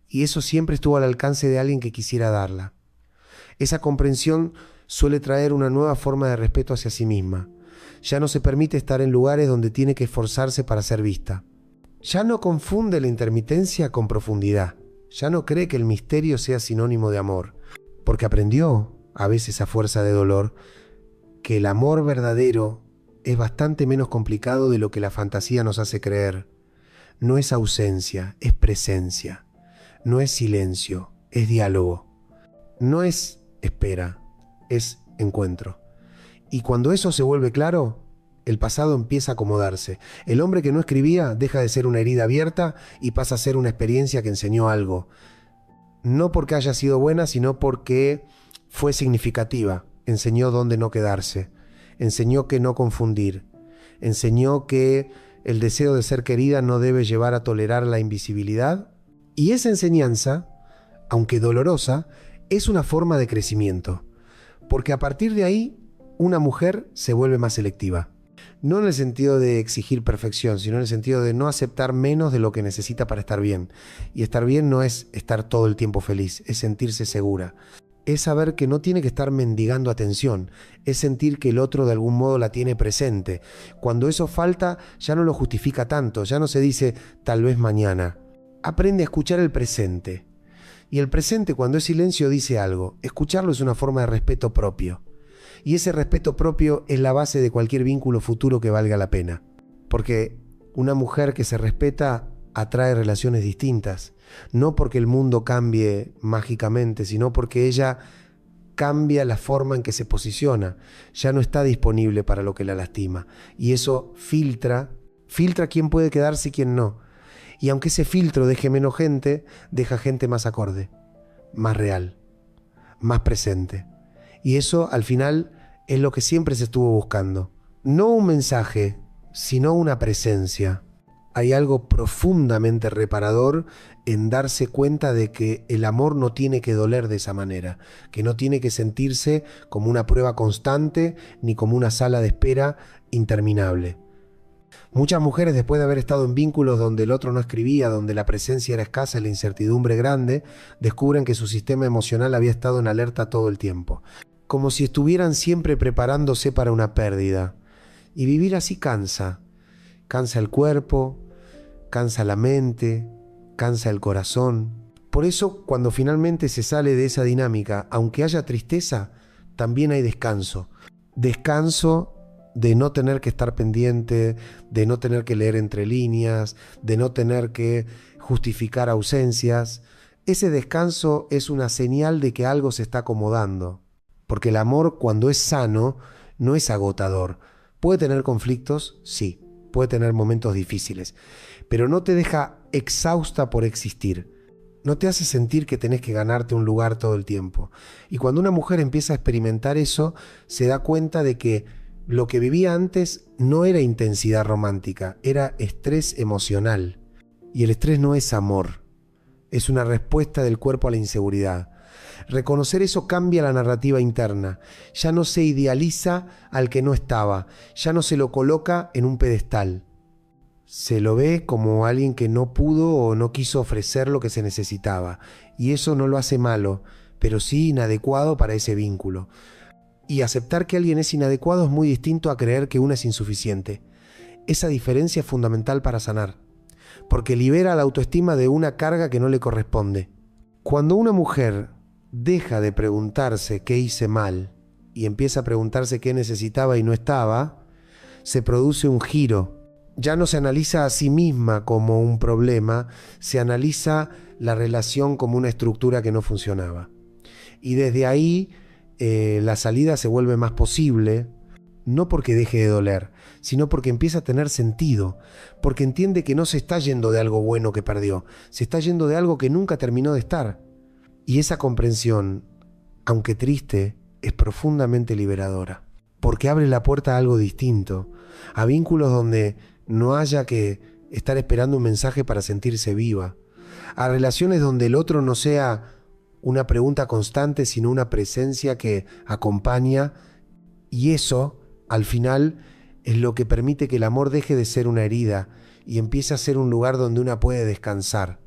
Y eso siempre estuvo al alcance de alguien que quisiera darla. Esa comprensión suele traer una nueva forma de respeto hacia sí misma, Ya no se permite estar en lugares donde tiene que esforzarse para ser vista. Ya no confunde la intermitencia con profundidad. Ya no cree que el misterio sea sinónimo de amor, porque aprendió, a veces a fuerza de dolor, que el amor verdadero es bastante menos complicado de lo que la fantasía nos hace creer. No es ausencia, es presencia. No es silencio, es diálogo. No es espera, es encuentro. Y cuando eso se vuelve claro, el pasado empieza a acomodarse. El hombre que no escribía deja de ser una herida abierta y pasa a ser una experiencia que enseñó algo. No porque haya sido buena, sino porque fue significativa. Enseñó dónde no quedarse. Enseñó que no confundir. Enseñó que el deseo de ser querida no debe llevar a tolerar la invisibilidad. Y esa enseñanza, aunque dolorosa, es una forma de crecimiento. Porque a partir de ahí, una mujer se vuelve más selectiva. No en el sentido de exigir perfección, sino en el sentido de no aceptar menos de lo que necesita para estar bien. Y estar bien no es estar todo el tiempo feliz, es sentirse segura. Es saber que no tiene que estar mendigando atención, es sentir que el otro de algún modo la tiene presente. Cuando eso falta, ya no lo justifica tanto, ya no se dice tal vez mañana. Aprende a escuchar el presente. Y el presente, cuando es silencio, dice algo. Escucharlo es una forma de respeto propio. Y ese respeto propio es la base de cualquier vínculo futuro que valga la pena. Porque una mujer que se respeta atrae relaciones distintas. No porque el mundo cambie mágicamente, sino porque ella cambia la forma en que se posiciona. Ya no está disponible para lo que la lastima. Y eso filtra quién puede quedarse y quién no. Y aunque ese filtro deje menos gente, deja gente más acorde, más real, más presente. Y eso, al final, es lo que siempre se estuvo buscando. No un mensaje, sino una presencia. Hay algo profundamente reparador en darse cuenta de que el amor no tiene que doler de esa manera, que no tiene que sentirse como una prueba constante ni como una sala de espera interminable. Muchas mujeres, después de haber estado en vínculos donde el otro no escribía, donde la presencia era escasa y la incertidumbre grande, descubren que su sistema emocional había estado en alerta todo el tiempo, como si estuvieran siempre preparándose para una pérdida. Y vivir así cansa. Cansa el cuerpo, cansa la mente, cansa el corazón. Por eso, cuando finalmente se sale de esa dinámica, aunque haya tristeza, también hay descanso. Descanso de no tener que estar pendiente, de no tener que leer entre líneas, de no tener que justificar ausencias. Ese descanso es una señal de que algo se está acomodando. Porque el amor, cuando es sano, no es agotador. ¿Puede tener conflictos? Sí. Puede tener momentos difíciles. Pero no te deja exhausta por existir. No te hace sentir que tenés que ganarte un lugar todo el tiempo. Y cuando una mujer empieza a experimentar eso, se da cuenta de que lo que vivía antes no era intensidad romántica, era estrés emocional. Y el estrés no es amor, es una respuesta del cuerpo a la inseguridad. Reconocer eso cambia la narrativa interna. Ya no se idealiza al que no estaba, ya no se lo coloca en un pedestal. Se lo ve como alguien que no pudo o no quiso ofrecer lo que se necesitaba. Y eso no lo hace malo, pero sí inadecuado para ese vínculo. Y aceptar que alguien es inadecuado es muy distinto a creer que uno es insuficiente. Esa diferencia es fundamental para sanar, porque libera la autoestima de una carga que no le corresponde. Cuando una mujer deja de preguntarse qué hice mal y empieza a preguntarse qué necesitaba y no estaba, se produce un giro. Ya no se analiza a sí misma como un problema, se analiza la relación como una estructura que no funcionaba. Y desde ahí la salida se vuelve más posible, no porque deje de doler, sino porque empieza a tener sentido, porque entiende que no se está yendo de algo bueno que perdió, se está yendo de algo que nunca terminó de estar. Y esa comprensión, aunque triste, es profundamente liberadora, porque abre la puerta a algo distinto, a vínculos donde no haya que estar esperando un mensaje para sentirse viva, a relaciones donde el otro no sea una pregunta constante, sino una presencia que acompaña, y eso, al final, es lo que permite que el amor deje de ser una herida y empiece a ser un lugar donde una puede descansar.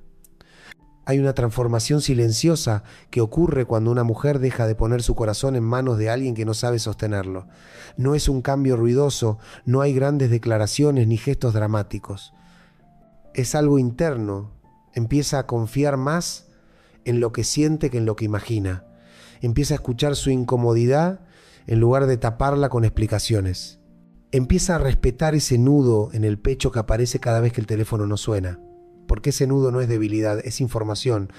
Hay una transformación silenciosa que ocurre cuando una mujer deja de poner su corazón en manos de alguien que no sabe sostenerlo. No es un cambio ruidoso, no hay grandes declaraciones ni gestos dramáticos. Es algo interno. Empieza a confiar más en lo que siente que en lo que imagina. Empieza a escuchar su incomodidad en lugar de taparla con explicaciones. Empieza a respetar ese nudo en el pecho que aparece cada vez que el teléfono no suena. Porque ese nudo no es debilidad, es información.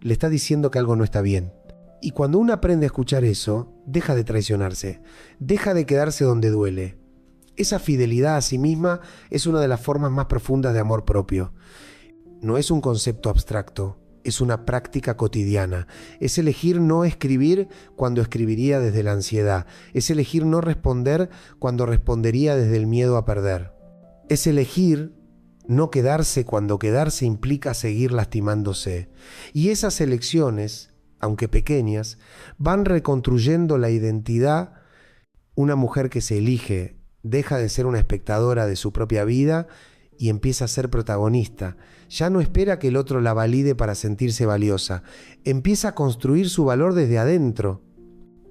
Le está diciendo que algo no está bien. Y cuando uno aprende a escuchar eso, deja de traicionarse, deja de quedarse donde duele. Esa fidelidad a sí misma es una de las formas más profundas de amor propio. No es un concepto abstracto, es una práctica cotidiana. Es elegir no escribir cuando escribiría desde la ansiedad. Es elegir no responder cuando respondería desde el miedo a perder. Es elegir no quedarse cuando quedarse implica seguir lastimándose. Y esas elecciones, aunque pequeñas, van reconstruyendo la identidad. Una mujer que se elige deja de ser una espectadora de su propia vida y empieza a ser protagonista. Ya no espera que el otro la valide para sentirse valiosa. Empieza a construir su valor desde adentro.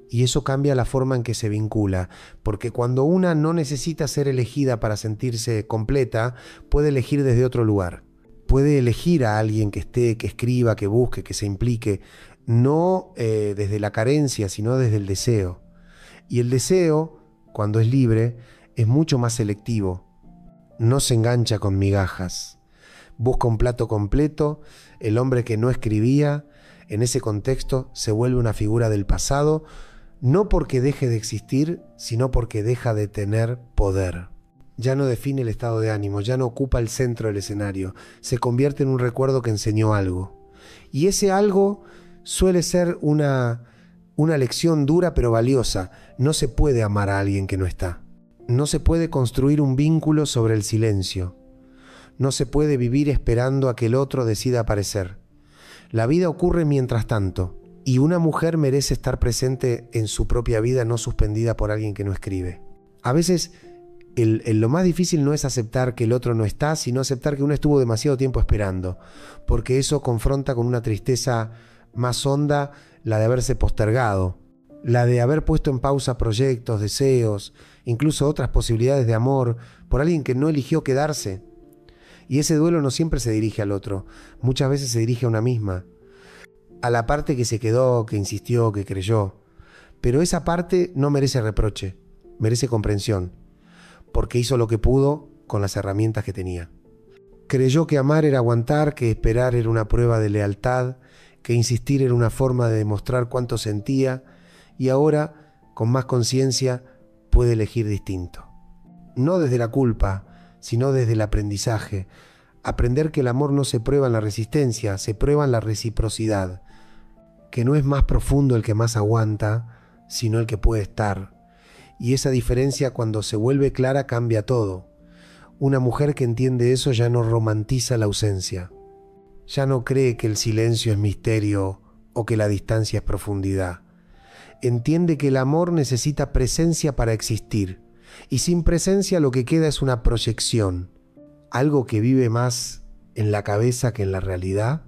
Y eso cambia la forma en que se vincula, porque cuando una no necesita ser elegida para sentirse completa, puede elegir desde otro lugar. Puede elegir a alguien que esté, que escriba, que busque, que se implique, no desde la carencia, sino desde el deseo. Y el deseo, cuando es libre, es mucho más selectivo. No se engancha con migajas. Busca un plato completo. El hombre que no escribía, en ese contexto, se vuelve una figura del pasado, no porque deje de existir, sino porque deja de tener poder. Ya no define el estado de ánimo, ya no ocupa el centro del escenario, se convierte en un recuerdo que enseñó algo. Y ese algo suele ser una lección dura pero valiosa. No se puede amar a alguien que no está. No se puede construir un vínculo sobre el silencio. No se puede vivir esperando a que el otro decida aparecer. La vida ocurre mientras tanto. Y una mujer merece estar presente en su propia vida, no suspendida por alguien que no escribe. A veces lo más difícil no es aceptar que el otro no está, sino aceptar que uno estuvo demasiado tiempo esperando, porque eso confronta con una tristeza más honda, la de haberse postergado, la de haber puesto en pausa proyectos, deseos, incluso otras posibilidades de amor, por alguien que no eligió quedarse. Y ese duelo no siempre se dirige al otro, muchas veces se dirige a una misma. A la parte que se quedó, que insistió, que creyó. Pero esa parte no merece reproche, merece comprensión, porque hizo lo que pudo con las herramientas que tenía. Creyó que amar era aguantar, que esperar era una prueba de lealtad, que insistir era una forma de demostrar cuánto sentía, y ahora, con más conciencia, puede elegir distinto. No desde la culpa, sino desde el aprendizaje. Aprender que el amor no se prueba en la resistencia, se prueba en la reciprocidad. Que no es más profundo el que más aguanta, sino el que puede estar. Y esa diferencia, cuando se vuelve clara, cambia todo. Una mujer que entiende eso ya no romantiza la ausencia. Ya no cree que el silencio es misterio o que la distancia es profundidad. Entiende que el amor necesita presencia para existir. Y sin presencia lo que queda es una proyección. Algo que vive más en la cabeza que en la realidad.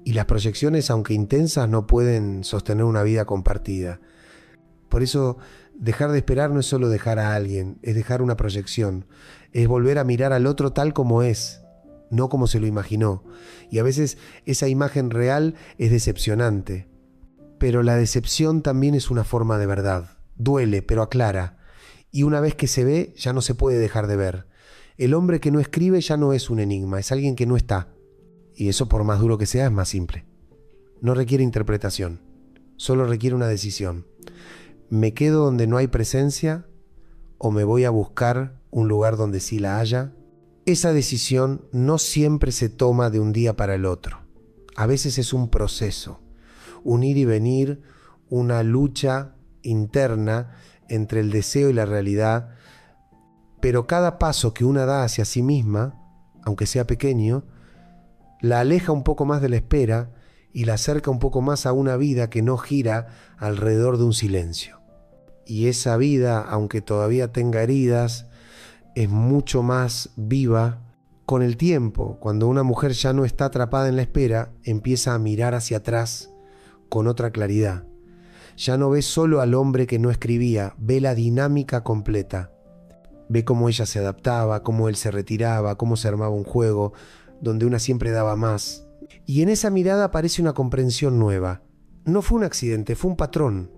Y las proyecciones, aunque intensas, no pueden sostener una vida compartida. Por eso, dejar de esperar no es solo dejar a alguien, es dejar una proyección. Es volver a mirar al otro tal como es, no como se lo imaginó. Y a veces esa imagen real es decepcionante. Pero la decepción también es una forma de verdad. Duele, pero aclara. Y una vez que se ve, ya no se puede dejar de ver. El hombre que no escribe ya no es un enigma, es alguien que no está. Y eso, por más duro que sea, es más simple. No requiere interpretación, solo requiere una decisión. ¿Me quedo donde no hay presencia o me voy a buscar un lugar donde sí la haya? Esa decisión no siempre se toma de un día para el otro. A veces es un proceso, un ir y venir, una lucha interna entre el deseo y la realidad. Pero cada paso que una da hacia sí misma, aunque sea pequeño, la aleja un poco más de la espera y la acerca un poco más a una vida que no gira alrededor de un silencio. Y esa vida, aunque todavía tenga heridas, es mucho más viva Con el tiempo, cuando una mujer ya no está atrapada en la espera, empieza a mirar hacia atrás con otra claridad. Ya no ve solo al hombre que no escribía, ve la dinámica completa. Ve cómo ella se adaptaba, cómo él se retiraba, cómo se armaba un juego, donde una siempre daba más. Y en esa mirada aparece una comprensión nueva. No fue un accidente, fue un patrón.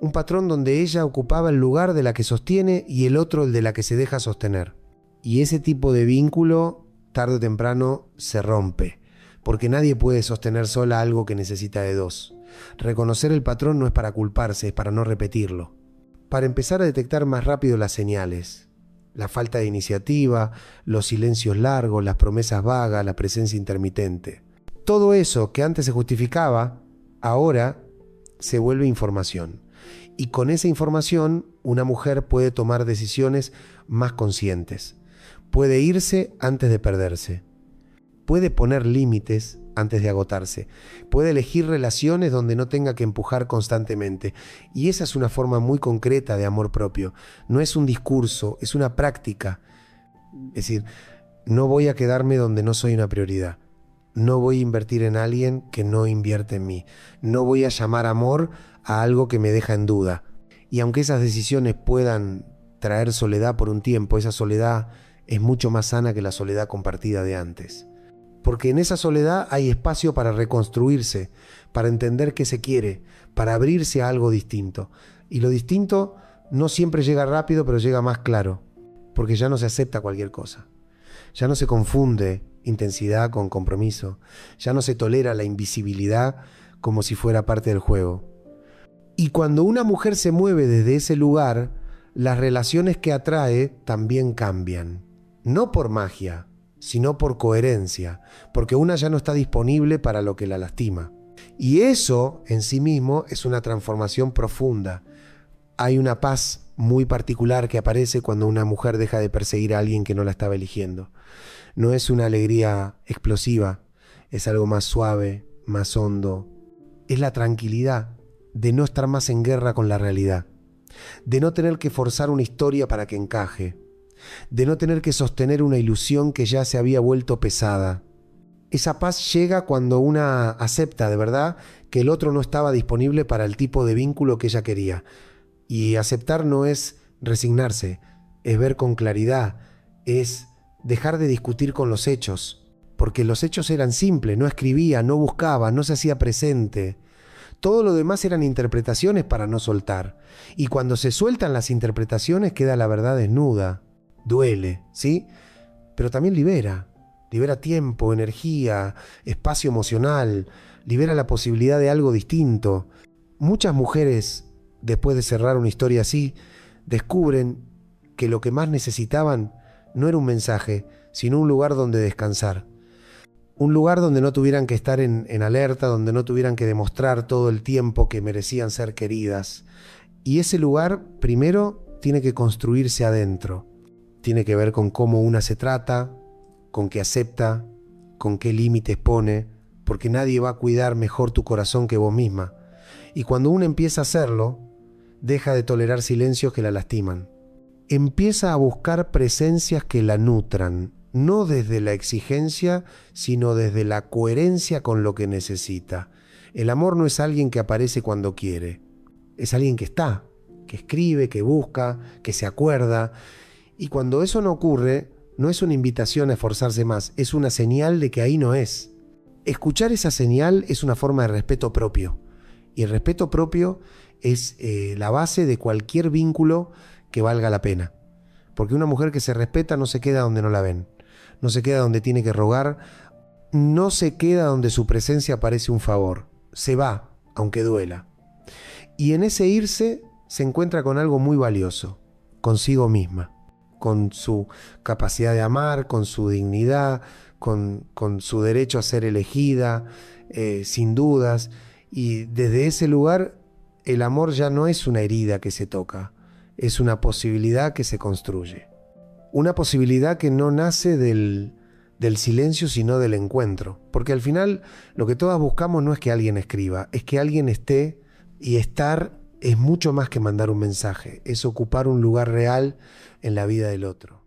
Un patrón donde ella ocupaba el lugar de la que sostiene y el otro el de la que se deja sostener. Y ese tipo de vínculo, tarde o temprano, se rompe. Porque nadie puede sostener sola algo que necesita de dos. Reconocer el patrón no es para culparse, es para no repetirlo. Para empezar a detectar más rápido las señales. La falta de iniciativa, los silencios largos, las promesas vagas, la presencia intermitente. Todo eso que antes se justificaba, ahora se vuelve información. Y con esa información, una mujer puede tomar decisiones más conscientes. Puede irse antes de perderse. Puede poner límites antes de agotarse. Puede elegir relaciones donde no tenga que empujar constantemente. Y esa es una forma muy concreta de amor propio. No es un discurso, es una práctica. Es decir, no voy a quedarme donde no soy una prioridad. No voy a invertir en alguien que no invierte en mí. No voy a llamar amor a algo que me deja en duda. Y aunque esas decisiones puedan traer soledad por un tiempo, esa soledad es mucho más sana que la soledad compartida de antes. Porque en esa soledad hay espacio para reconstruirse, para entender qué se quiere, para abrirse a algo distinto. Y lo distinto no siempre llega rápido, pero llega más claro, porque ya no se acepta cualquier cosa. Ya no se confunde intensidad con compromiso. Ya no se tolera la invisibilidad como si fuera parte del juego. Y cuando una mujer se mueve desde ese lugar, las relaciones que atrae también cambian. No por magia, sino por coherencia, porque una ya no está disponible para lo que la lastima. Y eso en sí mismo es una transformación profunda. Hay una paz muy particular que aparece cuando una mujer deja de perseguir a alguien que no la estaba eligiendo. No es una alegría explosiva, es algo más suave, más hondo. Es la tranquilidad de no estar más en guerra con la realidad, de no tener que forzar una historia para que encaje, de no tener que sostener una ilusión que ya se había vuelto pesada. Esa paz llega cuando una acepta de verdad que el otro no estaba disponible para el tipo de vínculo que ella quería. Y aceptar no es resignarse, es ver con claridad, es dejar de discutir con los hechos, porque los hechos eran simples, no escribía, no buscaba, no se hacía presente. Todo lo demás eran interpretaciones para no soltar. Y cuando se sueltan las interpretaciones queda la verdad desnuda. Duele, ¿sí? Pero también libera. Libera tiempo, energía, espacio emocional. Libera la posibilidad de algo distinto. Muchas mujeres, después de cerrar una historia así, descubren que lo que más necesitaban no era un mensaje, sino un lugar donde descansar. Un lugar donde no tuvieran que estar en alerta, donde no tuvieran que demostrar todo el tiempo que merecían ser queridas. Y ese lugar, primero, tiene que construirse adentro. Tiene que ver con cómo una se trata, con qué acepta, con qué límites pone, porque nadie va a cuidar mejor tu corazón que vos misma. Y cuando uno empieza a hacerlo, deja de tolerar silencios que la lastiman. Empieza a buscar presencias que la nutran, no desde la exigencia, sino desde la coherencia con lo que necesita. El amor no es alguien que aparece cuando quiere, es alguien que está, que escribe, que busca, que se acuerda. Y cuando eso no ocurre, no es una invitación a esforzarse más, es una señal de que ahí no es. Escuchar esa señal es una forma de respeto propio. Y el respeto propio es la base de cualquier vínculo que valga la pena. Porque una mujer que se respeta no se queda donde no la ven. No se queda donde tiene que rogar. No se queda donde su presencia parece un favor. Se va, aunque duela. Y en ese irse se encuentra con algo muy valioso. Consigo misma. Con su capacidad de amar, con su dignidad, con su derecho a ser elegida, sin dudas. Y desde ese lugar, el amor ya no es una herida que se toca, es una posibilidad que se construye. Una posibilidad que no nace del silencio, sino del encuentro. Porque al final, lo que todas buscamos no es que alguien escriba, es que alguien esté, y estar es mucho más que mandar un mensaje, es ocupar un lugar real en la vida del otro.